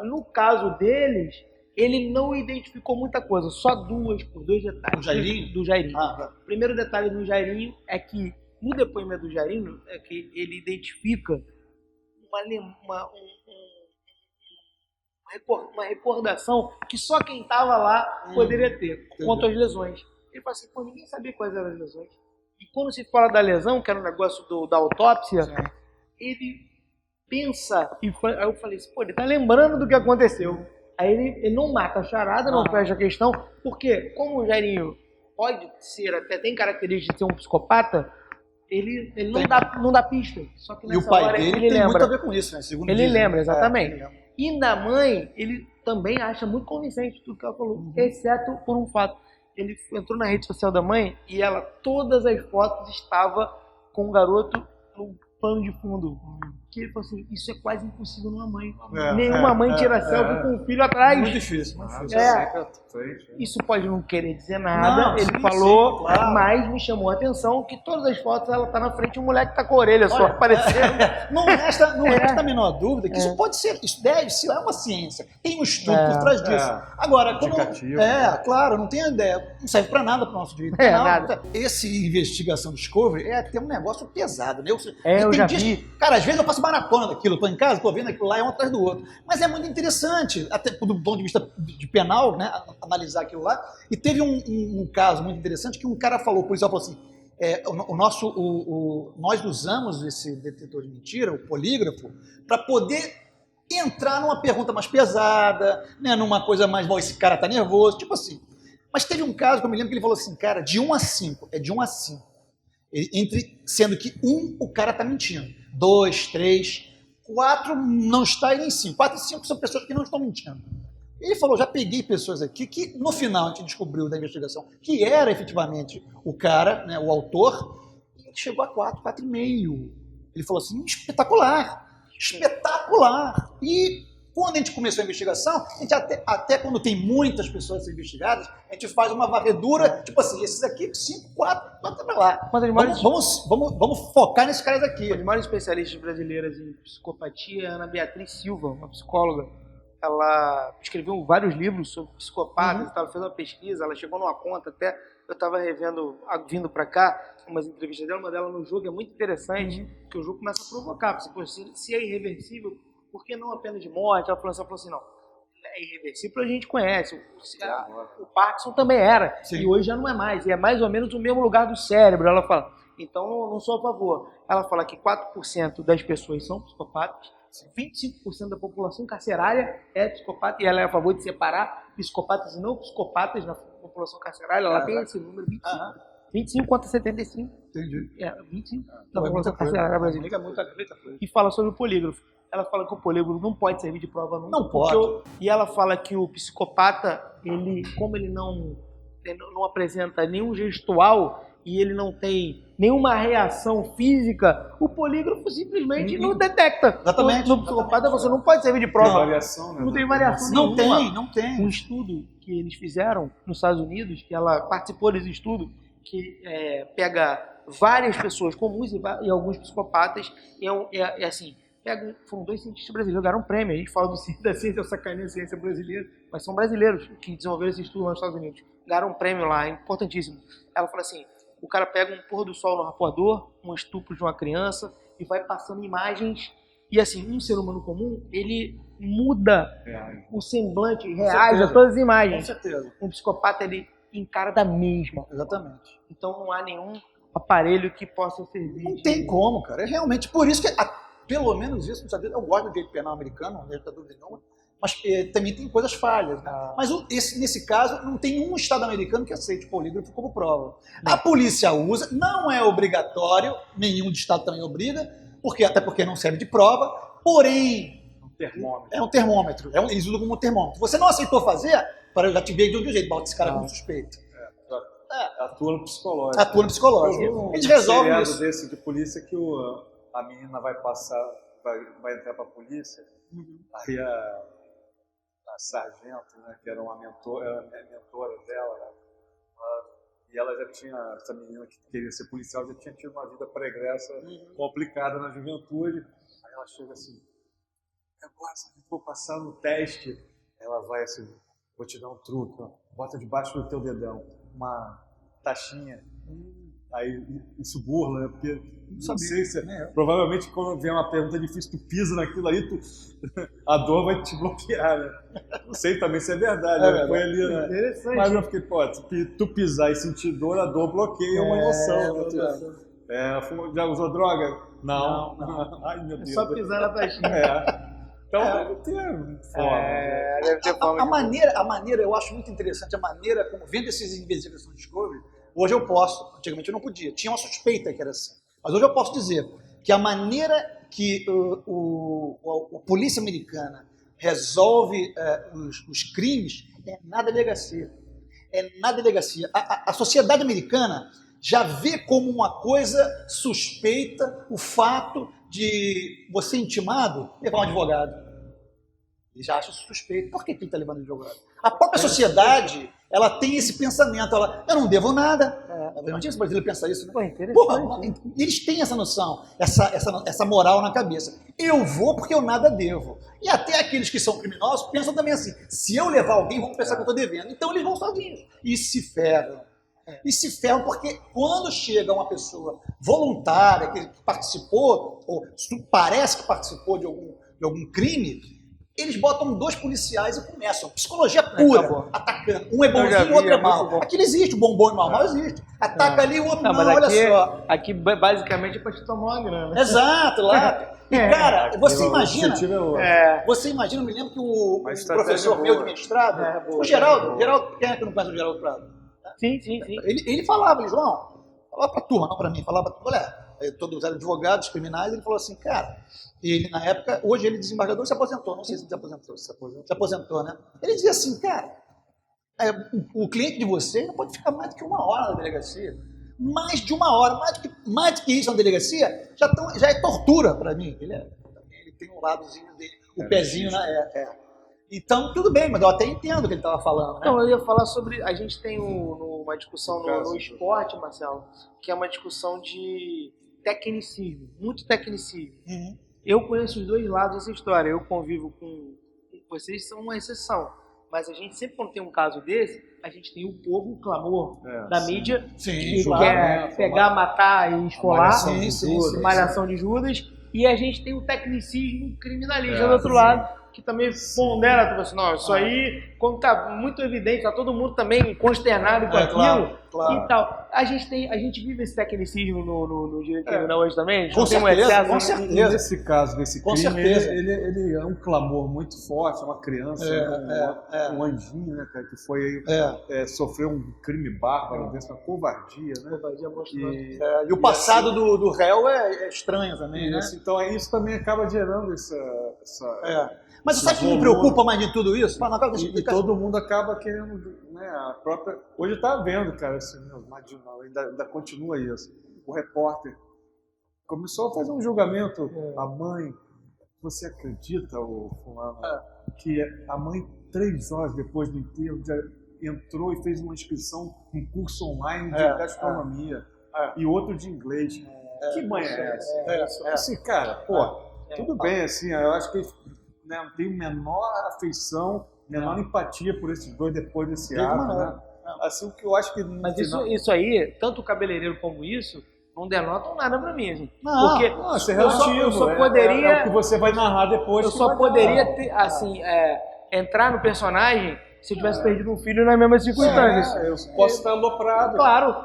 No caso deles, ele não identificou muita coisa, só dois detalhes. Do Jairinho. O primeiro detalhe do Jairinho é que, no depoimento do Jairinho, é que ele identifica uma recordação que só quem estava lá poderia ter, quanto às lesões. Ele fala assim, ninguém sabia quais eram as lesões. E quando se fala da lesão, que era um negócio da autópsia, ele pensa, aí eu falei assim, ele tá lembrando do que aconteceu. Aí ele não mata a charada, não fecha a questão, porque como o Jairinho pode ser, até tem características de ser um psicopata, ele não dá pista. Só que nessa e o pai hora dele ele tem lembra. muito a ver com isso, né? Segundo ele dizem. lembra, exatamente. E da mãe, ele também acha muito convincente tudo que ela falou, exceto por um fato. Ele entrou na rede social da mãe e todas as fotos estavam com o garoto no pano de fundo. Que ele falou assim, isso é quase impossível numa mãe. Nenhuma mãe tira selfie com o filho atrás. Muito difícil. Isso pode não querer dizer nada, ele falou, claro. Mas me chamou a atenção que todas as fotos ela tá na frente de um moleque que tá com a orelha só aparecendo. Não resta a menor dúvida que isso pode ser, isso deve ser, é uma ciência. Tem um estudo por trás disso. Agora, claro, não tem ideia, não serve pra nada pro nosso direito. Nada. Esse investigação Discovery é até um negócio pesado, né? Eu já vi. Cara, às vezes eu faço maratona daquilo, tô em casa, tô vendo aquilo lá, um atrás do outro. Mas é muito interessante, até do ponto de vista de penal, né? Analisar aquilo lá. E teve um caso muito interessante que um cara falou, o policial falou assim, nós usamos esse detetor de mentira, o polígrafo, para poder entrar numa pergunta mais pesada, né? Numa coisa mais, esse cara tá nervoso, tipo assim. Mas teve um caso que eu me lembro que ele falou assim, cara, de 1 a 5, de 1 a 5. Sendo que o cara tá mentindo. 2, 3, 4 não está e nem 5. 4 e 5 são pessoas que não estão mentindo. Ele falou, já peguei pessoas aqui que no final a gente descobriu da investigação que era efetivamente o cara, né, o autor, e chegou a 4, 4,5. Ele falou assim, espetacular. E quando a gente começou a investigação, a gente até quando tem muitas pessoas a ser investigadas, a gente faz uma varredura, tipo assim, esses aqui, 5, 4, vamos pra lá. Vamos focar nesses caras aqui. Uma das maiores especialistas brasileiras em psicopatia é a Ana Beatriz Silva, uma psicóloga. Ela escreveu vários livros sobre psicopatas, ela fez uma pesquisa, ela chegou numa conta até, eu estava vindo para cá, umas entrevistas dela, uma delas no jogo é muito interessante, que o jogo começa a provocar, se é irreversível, por que não apenas de morte? Ela falou assim, não, é irreversível, a gente conhece, o Parkinson também era, e hoje já não é mais, e é mais ou menos o mesmo lugar do cérebro, ela fala, então eu não sou a favor. Ela fala que 4% das pessoas são psicopatas, 25% da população carcerária é psicopata, e ela é a favor de separar psicopatas e não psicopatas na população carcerária, ela tem esse número, 25. 25 contra 75. Entendi. 25 da população carcerária brasileira. É muita coisa. E fala sobre o polígrafo. Ela fala que o polígrafo não pode servir de prova nunca. Não pode. E ela fala que o psicopata, como ele não apresenta nenhum gestual e ele não tem nenhuma reação física, o polígrafo simplesmente não detecta. Exatamente. No psicopata você não pode servir de prova. Não, variação, né? Não tem variação Não nenhuma. tem. Um estudo que eles fizeram nos Estados Unidos, que ela participou desse estudo, que pega várias pessoas comuns e alguns psicopatas e assim, foram 2 cientistas brasileiros, ganharam um prêmio. A gente fala da ciência, sacaneia a ciência brasileira, mas são brasileiros que desenvolveram esse estudo lá nos Estados Unidos. Ganharam um prêmio lá, importantíssimo. Ela fala assim, o cara pega um pôr do sol no arpoador, um estupro de uma criança, e vai passando imagens, e assim, um ser humano comum, ele muda o semblante, reage a todas as imagens. Com certeza. Um psicopata, ele encara da mesma. Exatamente. Então não há nenhum aparelho que possa servir. Não tem como, cara. É realmente por isso que, pelo menos isso, eu gosto do direito penal americano, não está dúvida nenhuma, mas também tem coisas falhas. Né? Mas nesse caso, não tem nenhum Estado americano que aceite o polígrafo como prova. Não. A polícia usa, não é obrigatório, nenhum Estado também obriga, até porque não serve de prova, porém... É um termômetro. Eles usam como um termômetro. Você não aceitou fazer, eu já te vejo de outro jeito, bota esse cara como suspeito. Atua no psicológico. Atua no psicológico. Eles resolvem isso. Desse de polícia que a menina vai passar, vai entrar para a polícia, aí a sargento, né, que era uma mentora dela, né, e ela já tinha, essa menina que queria ser policial, já tinha tido uma vida pregressa complicada na juventude. Aí ela chega assim, agora se for passar no teste, ela vai assim, vou te dar um truque, ó, bota debaixo do teu dedão uma taxinha. Aí isso burla, né? Porque não sei se provavelmente quando vem uma pergunta difícil, tu pisa naquilo aí, a dor vai te bloquear, né? Não sei também se é verdade, né? Foi ali, né? Interessante. Mas eu fiquei, pô, tu pisar e sentir dor, a dor bloqueia uma emoção. Já usou droga? Não. Ai, meu Deus. É só pisar na taxinha. Então deve ter forma. Deve ter forma. A maneira, eu acho muito interessante, a maneira como, vendo esses investigações de Discovery, hoje eu posso, antigamente eu não podia, tinha uma suspeita que era assim, mas hoje eu posso dizer que a maneira que a polícia americana resolve os crimes é na delegacia. A sociedade americana já vê como uma coisa suspeita o fato de você intimado levar um advogado. Ele já acha suspeito. Por que ele está levando um advogado? A própria sociedade, ela tem esse pensamento. Eu não devo nada. Não tinha esse brasileiro pensar isso, né? Pô, interessante. Porra, eles têm essa noção, essa moral na cabeça. Eu vou porque eu nada devo. E até aqueles que são criminosos pensam também assim, se eu levar alguém, vão pensar que eu estou devendo. Então eles vão sozinhos. E se ferram. E se ferram porque quando chega uma pessoa voluntária, que participou, ou parece que participou de algum crime, eles botam 2 policiais e começam. Psicologia pura, atacando. Um é bonzinho, o outro é mau. Aquilo existe, o bom e o mal existe. Ataca ali, o outro não, olha só. Aqui basicamente é para te tomar uma grana. Exato, lá. E cara, você imagina, eu me lembro que o professor meu de mestrado, o Geraldo, quem é que não conhece o Geraldo Prado? Sim. Ele falava, João, falava pra turma, não pra mim, falava pra olha, todos eram advogados criminais, ele falou assim, cara, ele na época, hoje ele desembargador se aposentou, não sei se ele se aposentou, né? Ele dizia assim, cara, o cliente de você não pode ficar mais do que 1 hora na delegacia, mais de 1 hora, mais do que isso na delegacia, já é tortura pra mim, ele tem um ladozinho dele, o pezinho, né? Então, tudo bem, mas eu até entendo o que ele estava falando, né? Não, eu ia falar sobre... A gente tem uma discussão no esporte, Marcelo, que é uma discussão de tecnicismo, muito tecnicismo. Eu conheço os 2 lados dessa história. Eu convivo com... Vocês são uma exceção. Mas a gente sempre, quando tem um caso desse, a gente tem o povo, o clamor da mídia, que quer pegar, matar e esfolar. Malhação de Judas. E a gente tem o tecnicismo criminalista do outro lado, que também pondera tudo assim, não, isso aí, quando tá muito evidente, tá todo mundo também consternado com aquilo e tal. A gente vive esse tecnicismo no direito criminal hoje também? Com certeza. Nesse caso, nesse crime, ele é um clamor muito forte, é uma criança, um anjinho, né, cara, que foi sofreu um crime bárbaro, uma covardia, né? Covardia e o passado do réu é estranho também, né? Então isso também acaba gerando essa Mas sabe o que me preocupa mais de tudo isso? E todo mundo acaba querendo, né, a própria... Hoje está vendo, cara, assim, ainda continua isso. O repórter começou a fazer um julgamento, a mãe, você acredita, o fulano, que a mãe, 3 horas depois do enterro, entrou e fez uma inscrição num curso online de gastronomia e outro de inglês. Que mãe é essa? Assim, cara, tudo bem, assim, eu acho que não tem menor afeição, menor empatia por esses dois depois desse ato, né? Assim, o que eu acho que... Mas isso aí, tanto o cabeleireiro como isso, não denotam nada pra mim, assim. Não, porque isso é relativo. Eu só poderia... É o que você vai narrar depois. Eu só poderia ter, assim, entrar no personagem se eu tivesse perdido um filho nas mesmas circunstâncias. Eu posso estar aloprado. Claro.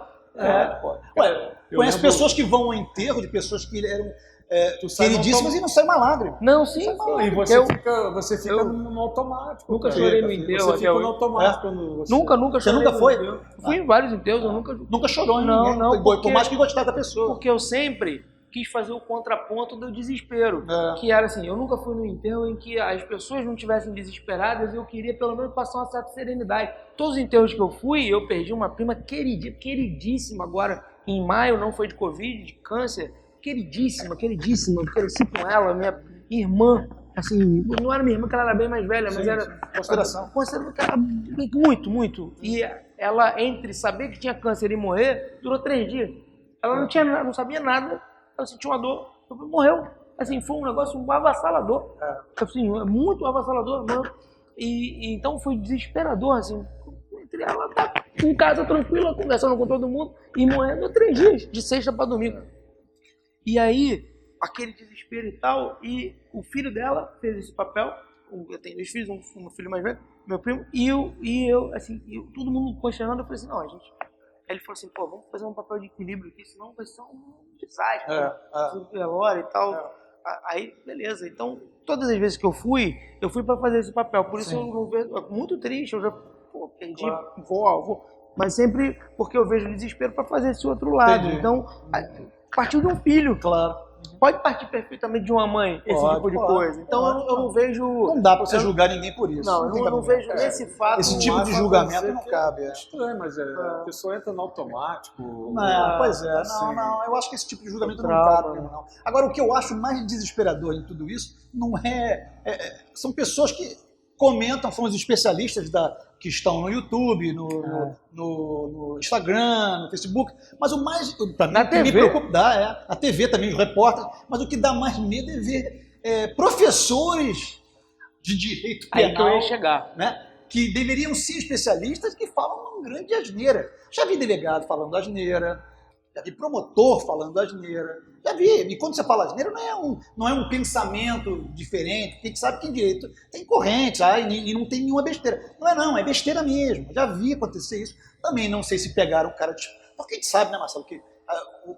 Conhece pessoas que vão ao enterro de pessoas que eram queridíssimas e não sai uma lágrima. Não, sim. E você fica no automático. Nunca chorei no enterro. Você fica no automático. Nunca chorei. Você nunca foi? Fui em vários enterros, eu nunca chorou em ninguém. Não, por mais que gostar da pessoa. Porque eu sempre quis fazer o contraponto do desespero. Que era assim, eu nunca fui no enterro em que as pessoas não estivessem desesperadas e eu queria pelo menos passar uma certa serenidade. Todos os enterros que eu fui, eu perdi uma prima queridíssima agora, em maio, não foi de Covid, de câncer. Queridíssima, eu cresci com ela, minha irmã, assim, não era minha irmã, porque ela era bem mais velha, mas era... Consideração. Muito. E ela, entre saber que tinha câncer e morrer, durou 3 dias. Ela não sabia nada, ela sentiu uma dor, morreu. Assim, foi um negócio avassalador. Assim, muito avassalador, mano. E então foi desesperador, assim. Entre ela tá em casa tranquila, conversando com todo mundo, e morrendo 3 dias, de sexta para domingo. E aí, aquele desespero e tal, e o filho dela fez esse papel. Eu tenho 2 filhos, um filho mais velho, meu primo, e eu assim, todo mundo questionando, eu falei assim, não, gente... Aí ele falou assim, vamos fazer um papel de equilíbrio aqui, senão vai ser um desastre, velório e tal. Aí, beleza. Então, todas as vezes que eu fui para fazer esse papel. Por isso eu não vejo, muito triste, eu já perdi, vou. Mas sempre porque eu vejo desespero para fazer esse outro lado. Entendi. Então, partiu de um filho. Claro. Pode partir perfeitamente de uma mãe, esse tipo de coisa. Então eu não vejo... Não dá pra você julgar ninguém por isso. Não, eu não vejo nesse fato... Esse tipo de julgamento não cabe. É estranho, mas a pessoa entra no automático. Pois é. Assim, não. Eu acho que esse tipo de julgamento não cabe. Não. Agora, o que eu acho mais desesperador em tudo isso não são pessoas que comentam, são os especialistas que estão no YouTube, no Instagram, no Facebook, mas o mais, para mim, que me preocupa, a TV também, os repórteres, mas o que dá mais medo é ver professores de direito penal, aí que eu ia chegar, né, que deveriam ser especialistas, que falam uma grande asneira. Já vi delegado falando asneira, já vi promotor falando asneira, já vi. E quando você fala asneira, não é um pensamento diferente, porque a gente sabe que em direito tem corrente, e não tem nenhuma besteira. Não, é besteira mesmo. Já vi acontecer isso. Também não sei se pegaram o cara... Porque a gente sabe, né, Marcelo, que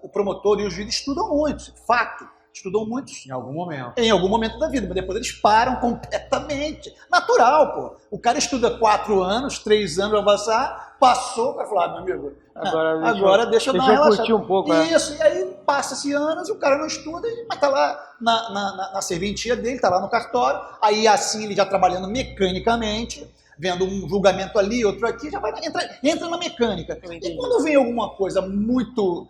o promotor e o juiz estudam muito, fato. Estudam muito. Em algum momento. Em algum momento da vida, mas depois eles param completamente. Natural, pô. O cara estuda 4 anos, 3 anos vai passar, passou, vai falar, meu amigo, agora deixa eu dar uma relaxada. Curtir um pouco, Isso, e aí passa-se anos e o cara não estuda, mas tá lá na serventia dele, tá lá no cartório, aí assim ele já trabalhando mecanicamente, vendo um julgamento ali, outro aqui, já vai entra na mecânica. E quando vem alguma coisa muito...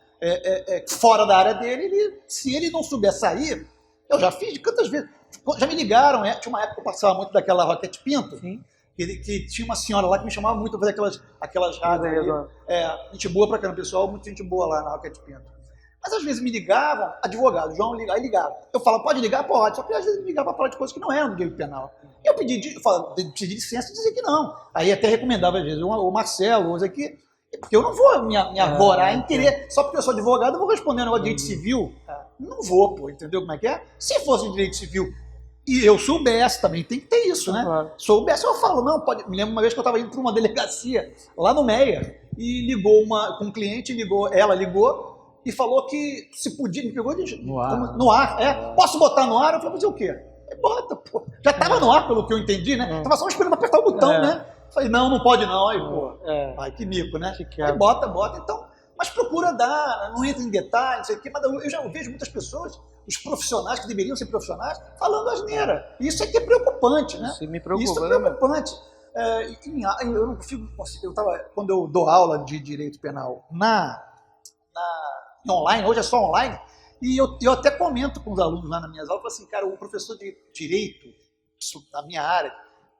fora da área dele, se ele não souber sair, eu já fiz de quantas vezes, já me ligaram, tinha uma época que eu passava muito daquela Roquete Pinto, que tinha uma senhora lá que me chamava muito para fazer aquelas rádios ali, gente boa pra caramba, pessoal, muita gente boa lá na Roquete Pinto. Mas às vezes me ligavam, advogado, João liga, aí ligava. Eu falava, pode ligar? Pode, só que às vezes me ligava para falar de coisas que não eram do direito penal. E eu pedi licença e dizia que não. Aí até recomendava às vezes o Marcelo, ou aqui, porque eu não vou me arvorar em querer, só porque eu sou advogado, eu vou responder um negócio de direito civil. Não vou, pô, entendeu como é que é? Se fosse direito civil e eu soubesse, também tem que ter isso, né? Claro. Soubesse, eu falo, não, pode. Me lembro uma vez que eu estava indo para uma delegacia lá no Meia e ligou com um cliente, ela ligou e falou que se podia, me pegou no ar. Posso botar no ar? Eu falei, fazer o quê? Bota, pô. Já estava no ar, pelo que eu entendi, né? Tava só esperando apertar o botão, né? Falei, não pode não. Aí, pô, ai, que mico, né? Aí bota, então, mas procura dar, não entra em detalhes, não sei o quê, mas eu já vejo muitas pessoas, os profissionais que deveriam ser profissionais, falando asneira. Isso é que é preocupante, né? Isso me preocupa. Isso é preocupante. Eu não consigo, quando eu dou aula de direito penal online, hoje é só online, e eu até comento com os alunos lá nas minhas aulas, falo assim, cara, o professor de direito, da minha área,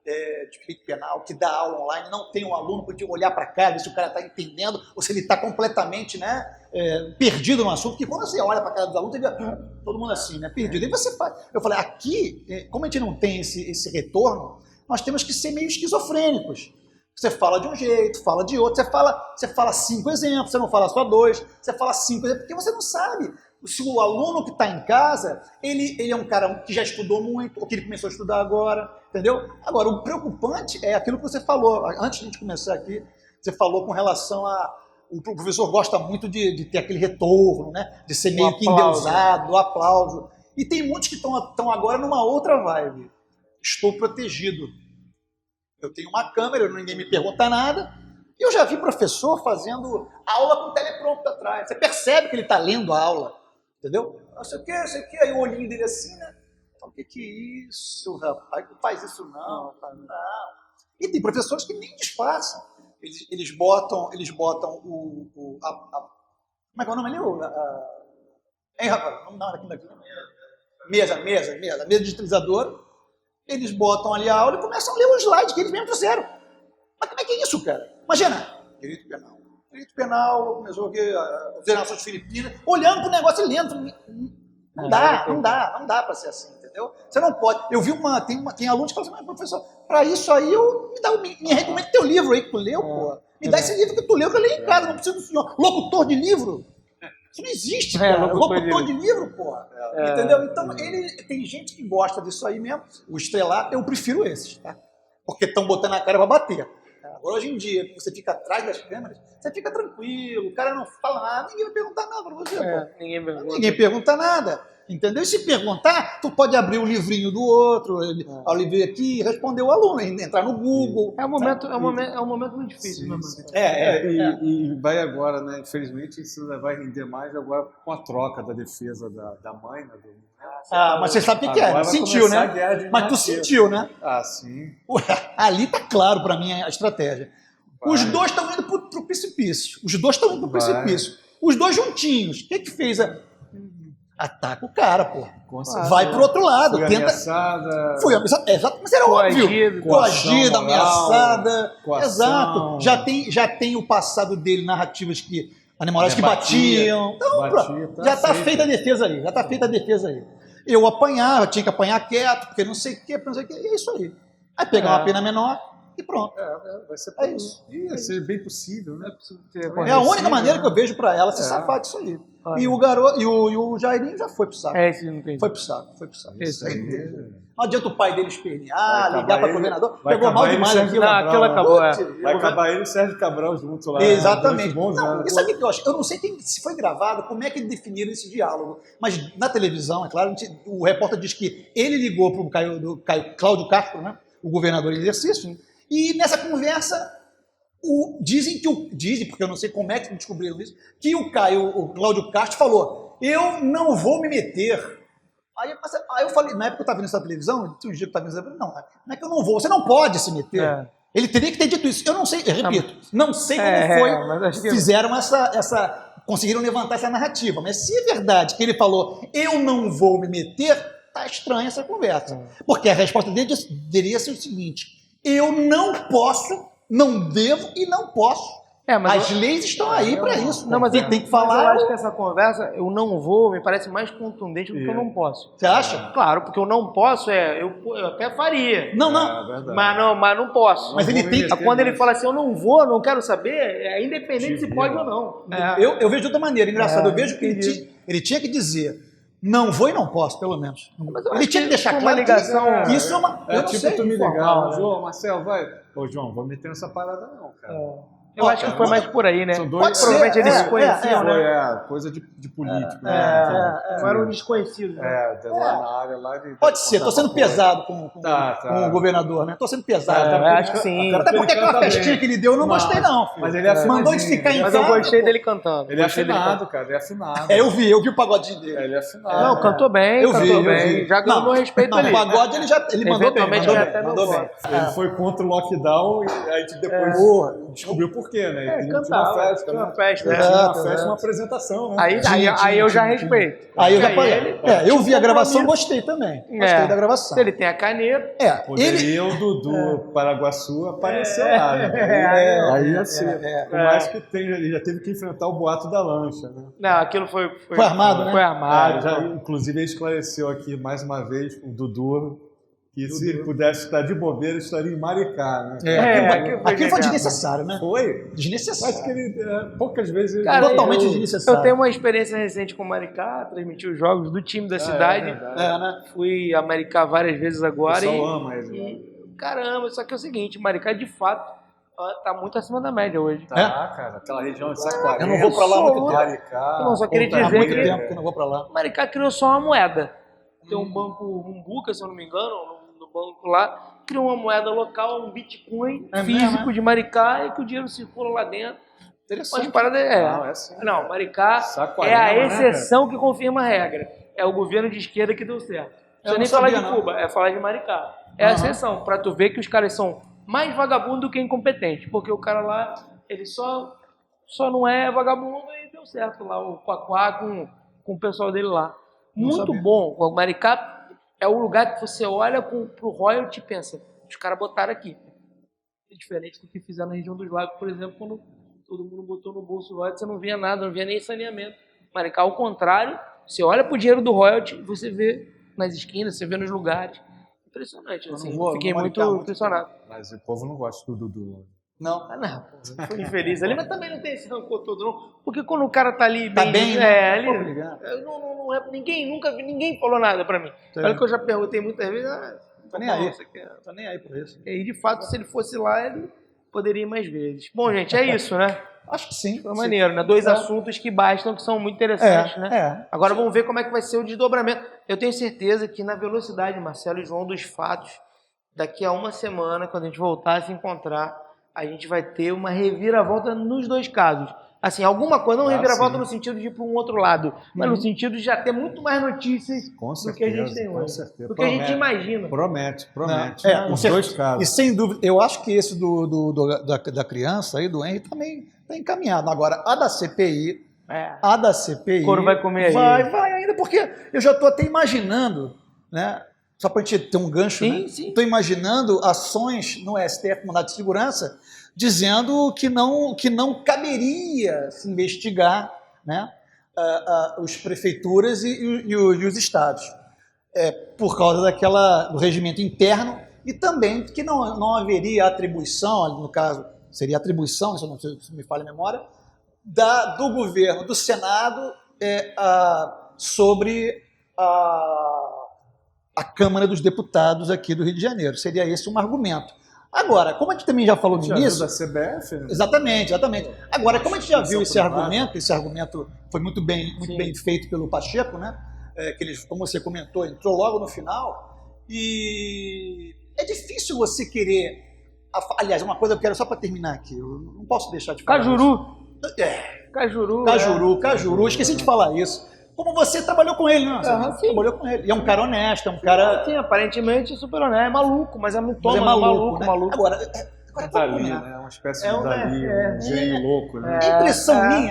de direito penal, que dá aula online, não tem um aluno para olhar para cá, ver se o cara está entendendo ou se ele está completamente, né, perdido no assunto, porque quando você olha para a cara dos alunos, ele vê todo mundo assim, né, perdido. E você faz. Eu falei, aqui, como a gente não tem esse retorno, nós temos que ser meio esquizofrênicos. Você fala de um jeito, fala de outro, você fala 5 exemplos, você não fala só 2, você fala 5 exemplos, porque você não sabe se o aluno que está em casa, ele é um cara que já estudou muito, ou que ele começou a estudar agora, entendeu? Agora, o preocupante é aquilo que você falou, antes de a gente começar aqui, você falou com relação a... O professor gosta muito de ter aquele retorno, né? De ser meio que endeusado, do aplauso. E tem muitos que estão agora numa outra vibe. Estou protegido. Eu tenho uma câmera, ninguém me pergunta nada. E eu já vi professor fazendo aula com teleprompter atrás. Você percebe que ele está lendo a aula, entendeu? Não sei o que, aí o olhinho dele assim, né? Então, o que é isso, rapaz? Não faz isso não, cara. Não. E tem professores que nem disfarçam. Eles botam como é que é o nome ali? Hein, rapaz? Não, daqui. Mesa digitalizadora. Eles botam ali a aula e começam a ler o slide que eles mesmos fizeram. Mas como é que é isso, cara? Imagina, direito penal, começou aqui, as nações filipinas, olhando para o negócio e lendo. Não dá para ser assim, entendeu? Você não pode. Eu vi tem alunos que falam assim, mas professor, para isso aí me recomendo teu livro aí que tu leu, pô. Me dá esse livro que tu leu, que eu leio em casa, não preciso do senhor. Locutor de livro? Isso não existe, cara. Locutor de livro, porra. Entendeu? Então, tem gente que gosta disso aí mesmo. O estrelato, eu prefiro esses, tá? Porque estão botando a cara para bater. Agora, hoje em dia, você fica atrás das câmeras, você fica tranquilo, o cara não fala nada, ninguém vai perguntar nada para você, pô. Ninguém pergunta nada. Entendeu? E se perguntar, tu pode abrir o livrinho do outro, o livrinho aqui, responder o aluno, entrar no Google. É um momento muito difícil, né? E vai agora, né? Infelizmente, isso vai render mais agora com a troca da defesa da mãe, né? Mas você sabe o que é? Sentiu, né? Mas tu sentiu, né? Ah, sim. Ali tá claro para mim a estratégia. Os dois estão indo pro precipício. Os dois juntinhos. O que fez Ataca o cara, pô. Vai pro outro lado. Foi ameaçada. Exato, mas era óbvio. Coagida, ameaçada. Exato. Já tem o passado dele, narrativas que namoradas que batiam. Então, já tá feita a defesa aí. Eu apanhava, tinha que apanhar quieto, porque não sei o que, e é isso aí. Aí pegar uma pena menor e pronto. Vai ser isso. Ia ser bem possível, né? É a única maneira que eu vejo para ela se safar disso aí. E o garoto, e o Jairinho já foi pro saco. Foi pro saco. Isso aí. Não adianta o pai dele espernear, ligar para o governador. Pegou mal demais aquilo. Aquilo acabou. Vai acabar ele e o Sérgio Cabral junto lá. Exatamente. E sabe o que eu acho? Eu não sei se foi gravado, como é que eles definiram esse diálogo. Mas na televisão, é claro, o repórter diz que ele ligou para o Cláudio Castro, né, o governador em exercício, e nessa conversa dizem, porque eu não sei como é que descobriram isso, que o Cláudio Castro falou, eu não vou me meter. Aí eu falei, na época eu estava vendo essa televisão, tinha um dia que eu estava vendo essa televisão, não é que eu não vou, você não pode se meter. Ele teria que ter dito isso. Eu não sei, eu repito, não sei como foi, fizeram conseguiram levantar essa narrativa, mas se é verdade que ele falou, eu não vou me meter, tá estranha essa conversa. Porque a resposta dele deveria ser o seguinte, eu não posso, não devo e não posso. As leis estão aí para isso. Não, mas tem que falar. Mas eu acho que essa conversa, eu não vou, me parece mais contundente do que eu não posso. Você acha? Claro, porque eu não posso, eu até faria. Não. Mas não posso. Mas ele tem. Quando ele fala assim, eu não vou, não quero saber, é independente se pode ou não. Eu vejo de outra maneira, engraçado. Eu vejo que ele tinha que dizer. Não vou e não posso, pelo menos. Ele tinha que deixar claro que isso é uma... Eu não tipo sei. Tu me ligar, João, Marcelo, vai. Ô, João, vou meter nessa parada não, cara. Eu acho que foi mais por aí, né? Provavelmente eles se conheciam, né? Coisa de político. Não eram desconhecidos. Lá na área lá de... Pode ser, estou sendo pesado com o governador, né? Estou sendo pesado. Acho que sim. Até porque aquela festinha que ele deu, eu não gostei, não. Mas ele é afinado. Mandou de ficar em casa. Mas eu gostei dele cantando. Ele é afinado, cara. Ele é afinado. Eu vi o pagodinho dele. Ele é afinado. Não, cantou bem. Eu vi. Já ganhou respeito ali. O pagode ele mandou bem. Mandou bem. Ele foi contra o lockdown e a gente depois descobriu por por quê, né? É, Tinha cantava, uma festa, tinha né? uma festa, Tinha né? uma Exato, festa, exato. uma apresentação, né? Aí eu já respeito. Aí eu já Porque parei. Eu vi a gravação, gostei também. Gostei da gravação. Ele tem a caneta. Poderia o Dudu Paraguaçu aparecer lá, né? Aí assim, por mais que tenha, ele já teve que enfrentar o boato da lancha, né? Não, aquilo foi armado, né? Foi armado. Já, inclusive, ele esclareceu aqui mais uma vez o Dudu que se ele pudesse estar de bobeira, estaria em Maricá, né? Aquilo foi desnecessário, né? Foi? Desnecessário. Acho que ele, poucas vezes... Cara, totalmente eu desnecessário. tenho uma experiência recente com o Maricá, transmiti os jogos do time da cidade. Né? Fui a Maricá várias vezes agora. O pessoal ama ele. E, caramba, só que é o seguinte, Maricá de fato tá muito acima da média hoje. Tá, cara, aquela região de Saquarema. Eu não vou pra lá há muito tempo. Maricá. Não, só queria Há dizer muito que tempo que eu não vou pra lá. Maricá criou só uma moeda. Tem um banco Rumbuca, se eu não me engano, no banco lá, criou uma moeda local, um Bitcoin físico de Maricá e que o dinheiro circula lá dentro. Interessante. Mas parada não, Maricá é a exceção que confirma a regra. É o governo de esquerda que deu certo. Não precisa nem falar de Cuba, é falar de Maricá. É a exceção, pra tu ver que os caras são mais vagabundos do que incompetentes. Porque o cara lá, ele só não é vagabundo e deu certo lá, o Quaquá com o pessoal dele lá. Muito bom. O Maricá é o lugar que você olha pro royalty e pensa, os caras botaram aqui. É diferente do que fizeram na região dos lagos, por exemplo, quando todo mundo botou no bolso o royalty, você não via nada, não via nem saneamento. Maricá, ao contrário, você olha pro dinheiro do royalty, você vê nas esquinas, você vê nos lugares. Impressionante, assim. Fiquei muito impressionado. Mas o povo não gosta do Dudu. Não. Não, pô, foi infeliz ali, mas também não tem esse rancor todo, não. Porque quando o cara tá ali bem, né? Ali, ninguém falou nada pra mim. Olha que eu já perguntei muitas vezes, Tô nem aí. Tô nem aí por isso. E aí, de fato, se ele fosse lá, ele poderia ir mais vezes. Bom, gente, é isso, né? Acho que sim. Foi maneiro, né? Dois assuntos que bastam, que são muito interessantes, né? É. Agora vamos ver como é que vai ser o desdobramento. Eu tenho certeza que na velocidade, Marcelo e João, dos fatos, daqui a uma semana, quando a gente voltar a se encontrar, a gente vai ter uma reviravolta nos dois casos. Assim, alguma coisa, não reviravolta no sentido de ir para um outro lado, mas no sentido de já ter muito mais notícias do que a gente tem hoje. certeza. Do que a gente imagina. Promete. Os dois casos. E sem dúvida, eu acho que esse da criança aí, do Henry, também está encaminhado. Agora, a da CPI, o couro vai comer aí. Vai ainda, porque eu já estou até imaginando, né? Só para a gente ter um gancho, sim. Estou imaginando ações no STF, Mandado de Segurança, dizendo que não caberia se investigar, né, as prefeituras e os estados, por causa do regimento interno e também que não haveria atribuição, no caso, seria atribuição, se me falha a memória, do governo, do Senado, sobre a Câmara dos Deputados aqui do Rio de Janeiro. Seria esse um argumento. Agora, como a gente também já falou no início... da CBF, né? Exatamente. Agora, como a gente já viu esse argumento foi muito bem feito pelo Pacheco, né? Que ele, como você comentou, entrou logo no final, e é difícil você querer... Aliás, uma coisa que eu quero só para terminar aqui, eu não posso deixar de falar Cajuru, esqueci de falar isso. Como você trabalhou com ele, né? Trabalhou com ele. E é um cara honesto, é um cara... Sim, aparentemente super honesto. É maluco, mas é muito maluco. Agora Dali, né? É uma espécie de Dali, um gênio louco, né?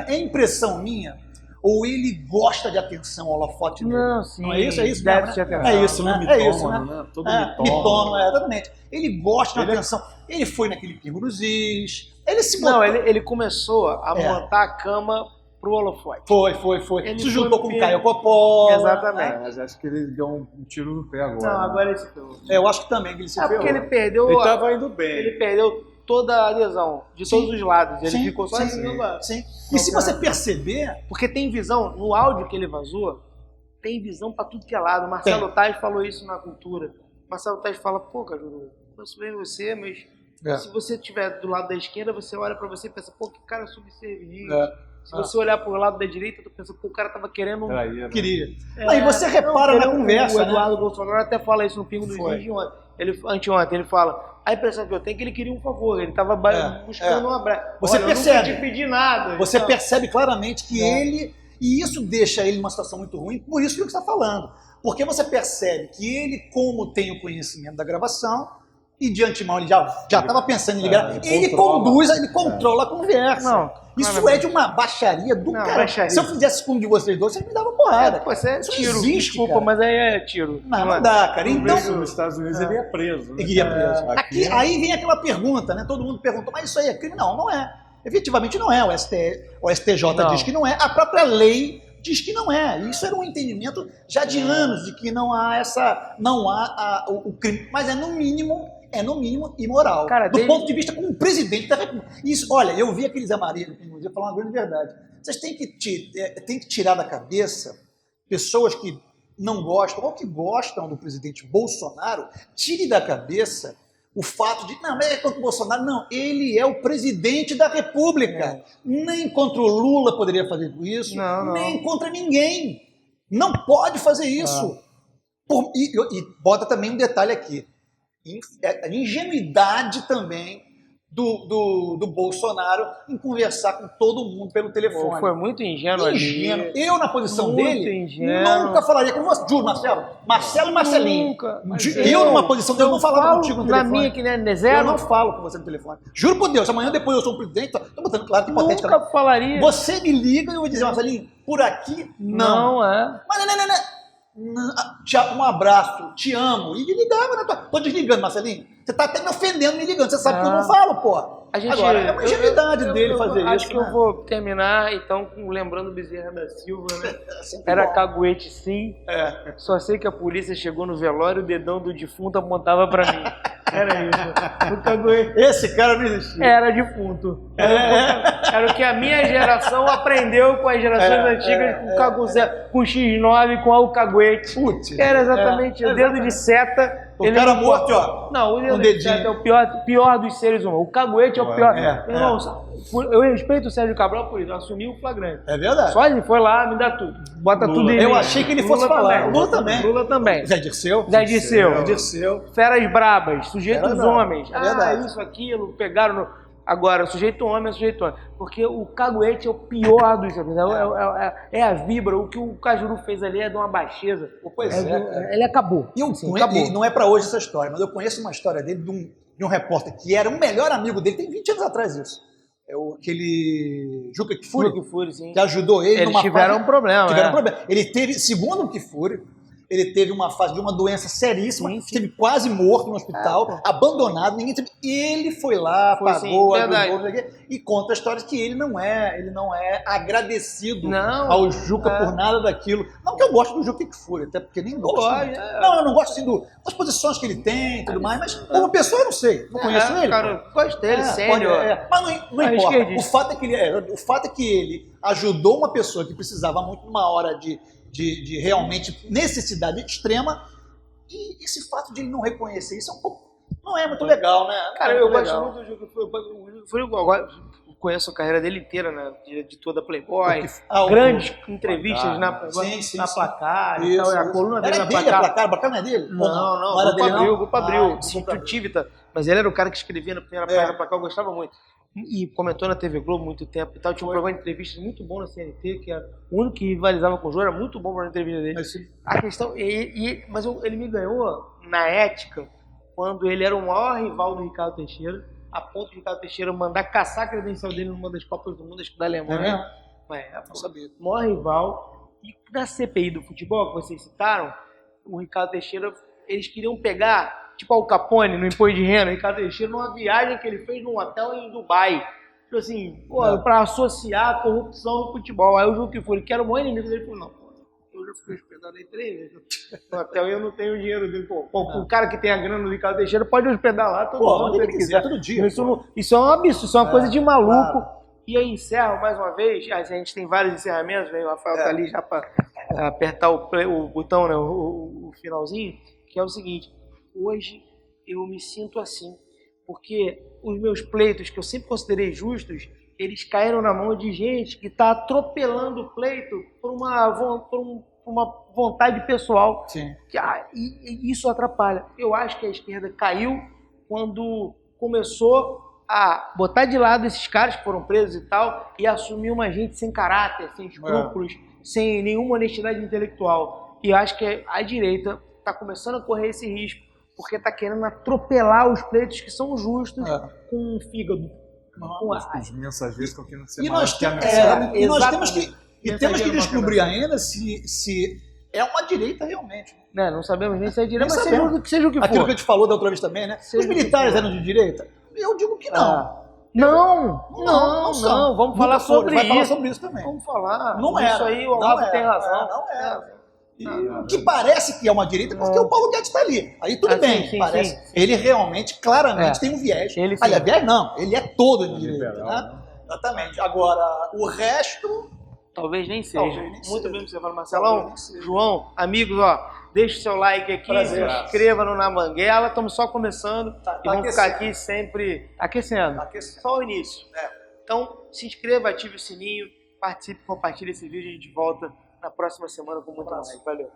É impressão minha, ou ele gosta de atenção, holofote dele. Não, sim. Não é isso? É isso Deve mesmo, ser né? atenção. É isso, né? É isso, né? Todo mitono, exatamente. Ele gosta de atenção. Ele foi naquele Pingo dos Is. Ele se botou... Não, ele começou a montar a cama pro holofote. Foi. Ele se juntou com o Caio Coppola. Exatamente. Mas acho que ele deu um tiro no pé agora. Não, agora ele se ferrou. Eu acho que também que ele se ferrou. Porque ele perdeu... Ele tava indo bem. Ele perdeu toda a adesão, de todos os lados. Ele ficou sozinho lá. Sim. E se você perceber... Porque tem visão, no áudio que ele vazou, tem visão pra tudo que é lado. Marcelo Tais falou isso na Cultura. Marcelo Tais fala, pô, Cajuru, conheço bem você, mas se você estiver do lado da esquerda, você olha pra você e pensa, pô, que cara subserviente. Se você olhar pro lado da direita, tu pensa, pô, o cara tava querendo... Queria. Aí você repara na conversa, O Eduardo Bolsonaro até fala isso no Pingo dos Is de ontem. Anteontem, ele fala, a impressão que eu tenho é que ele queria um favor, ele tava buscando um abraço. Você percebe. Eu nunca te pedi nada. Você percebe claramente que ele... E isso deixa ele numa situação muito ruim, por isso que você está falando. Porque você percebe que ele, como tem o conhecimento da gravação, E de antemão ele já estava pensando em liberar. Ele controla a conversa. Não, isso é de uma baixaria do cara. Baixaria. Se eu fizesse com um de vocês dois, vocês me davam porrada. Você é Isso tiro, existe, desculpa, cara. mas aí é tiro. Não dá, cara. Então, Nos Estados Unidos ele é preso. Né? ele iria preso. Aqui, Aí vem aquela pergunta, né? Todo mundo perguntou, mas isso aí é crime? Não, não é. Efetivamente não é. O STJ diz que não é. A própria lei diz que não é. Isso era um entendimento já de anos, de que não há o crime. Mas é no mínimo imoral. Cara, do ponto de vista como presidente da República. Isso, olha, eu vi aqueles amarelos, inclusive, falar uma grande verdade. Vocês têm que tirar da cabeça pessoas que não gostam ou que gostam do presidente Bolsonaro, tire da cabeça o fato de, não, mas é contra o Bolsonaro. Não, ele é o presidente da República. Nem contra o Lula poderia fazer isso, nem contra ninguém. Não pode fazer isso. E bota também um detalhe aqui. A ingenuidade também do Bolsonaro em conversar com todo mundo pelo telefone. Foi muito ingênuo ali. Eu, na posição dele, nunca falaria com você. Juro, Marcelo e Marcelinho. Nunca. Eu, numa posição dele, não falava contigo no telefone. Na minha, que nem é zero. Eu não falo com você no telefone. Juro por Deus, amanhã depois eu sou o presidente, tô botando claro que hipotética. Nunca falaria. Você me liga e eu vou dizer, Marcelinho, por aqui, não. Não é. Mas não, um abraço, te amo. E ligava, né? Tô desligando, Marcelinho. Você tá até me ofendendo me ligando. Você sabe que eu não falo, pô. Agora, é uma ingenuidade dele fazer isso. Acho que eu vou terminar, então, lembrando Bezerra da Silva, né? Era caguete, sim. Só sei que a polícia chegou no velório e o dedão do defunto apontava pra mim. Era isso. O caguete. Esse cara não existia. Era defunto. Era o que a minha geração aprendeu com as gerações antigas, com X9, com o caguete. Putz. Era exatamente o dedo de seta. O cara morto, ó. Não, o dedo de seta é o pior dos seres humanos. O caguete é o pior. Irmão, eu respeito o Sérgio Cabral por isso, assumiu o flagrante. É verdade. Só ele foi lá, me dá tudo. Bota Lula. tudo em Eu mim. achei que ele fosse falar. Lula também. Lula também. Zé Dirceu. Feras brabas, sujeitos Feras brabas. homens. É verdade. Isso, aquilo, pegaram no... Agora, sujeito homem é sujeito homem. Porque o caguete é o pior dos homens. É a vibra. O que o Cajuru fez ali é de uma baixeza. Pois cara. Ele acabou. Acabou. Não é pra hoje essa história, mas eu conheço uma história dele de um repórter que era o melhor amigo dele, tem 20 anos atrás isso. Aquele Juca Kfouri, sim. Que ajudou ele numa fase... Tiveram um problema. Ele teve, segundo o Kfouri, ele teve uma fase de uma doença seríssima, esteve quase morto no hospital, abandonado, ninguém teve. Ele foi lá, pagou, ajudou, e conta a história de que ele não é agradecido ao Juca por nada daquilo. Não que eu gosto do Juca Kfouri, até porque nem gosto. Não, eu não gosto assim das posições que ele tem e tudo mais, mas como pessoa eu não sei, não conheço ele. Cara, eu gosto dele, sério. Mas não importa. O fato é que ele ajudou uma pessoa que precisava muito numa hora de realmente necessidade extrema, e esse fato de ele não reconhecer isso não é muito legal, né? Cara, eu gosto muito do Juca Kfouri. Agora conheço a carreira dele inteira, né? De toda a Playboy, grandes entrevistas na Placar e tal. A coluna dele na Placar. A Placar não é dele? Não era dele, Grupo Abril. Tivita. Mas ele era o cara que escrevia na primeira página da Placar, eu gostava muito. E comentou na TV Globo muito tempo e tal. Tinha um programa de entrevistas muito bom na CNT, que era o único que rivalizava com o Jô, era muito bom para a entrevista dele. A questão, mas ele me ganhou na ética quando ele era o maior rival do Ricardo Teixeira, a ponto de Ricardo Teixeira mandar caçar a credencial dele numa das Copas do Mundo, acho que da Alemanha. Não sabia. Maior rival. E na CPI do futebol, que vocês citaram, o Ricardo Teixeira, eles queriam pegar, tipo Al Capone, no imposto de renda, o Ricardo Teixeira, numa viagem que ele fez num hotel em Dubai. Tipo assim, pra associar a corrupção ao futebol. Aí o Juca Kfouri, que era o maior inimigo dele, falou, não, eu já fiquei hospedado aí 3 vezes no hotel e eu não tenho o dinheiro dele. O cara que tem a grana do Ricardo Teixeira pode hospedar lá todo mundo, se ele quiser. Todo dia. Isso é um absurdo, isso é uma coisa de maluco. Claro. E aí encerro mais uma vez, a gente tem vários encerramentos, o Rafael tá ali já para apertar o botão, né, o finalzinho, que é o seguinte: hoje eu me sinto assim, porque os meus pleitos, que eu sempre considerei justos, eles caíram na mão de gente que está atropelando o pleito por uma vontade pessoal. Sim. E isso atrapalha. Eu acho que a esquerda caiu quando começou a botar de lado esses caras que foram presos e tal, e assumir uma gente sem caráter, sem escrúpulos, sem nenhuma honestidade intelectual. E acho que a direita está começando a correr esse risco, porque tá querendo atropelar os pretos que são justos com o fígado. Os mensageiros estão querendo ser E maiores nós, que a temos, mensagem. e nós temos que, Mensageiro temos que não descobrir ainda se é uma direita realmente. Né? Não sabemos nem se é direita, Nem mas sabemos. seja o que Aquilo for. que a gente falou da outra vez também, né? Seja Os militares o que for. eram de direita? Eu digo que não. Não, são. vamos Nunca falar foram. sobre Vai isso. falar sobre isso também. Vamos falar. Não Isso era. aí o Não Olavo era. tem razão. Não era. E o que parece que é uma direita porque o Paulo Guedes está ali. Aí tudo Ah, bem, sim, parece. sim. Ele realmente, claramente, tem um viés. Ele sim. Aliás, viés não, ele é todo de direita. Liberal, Né? Exatamente. Agora, o resto... Talvez nem seja. Talvez nem Muito seja. bem que você fala, Marcelão. Talvez nem seja. João, amigos, ó, deixe seu like aqui, Prazer. se inscreva no Na Banguela. Estamos só começando Tá e vamos ficar aquecendo. aqui sempre aquecendo. Tá aquecendo. Só o início. Então, se inscreva, ative o sininho, participe, compartilhe esse vídeo. A gente volta na próxima semana com muito mais. Valeu.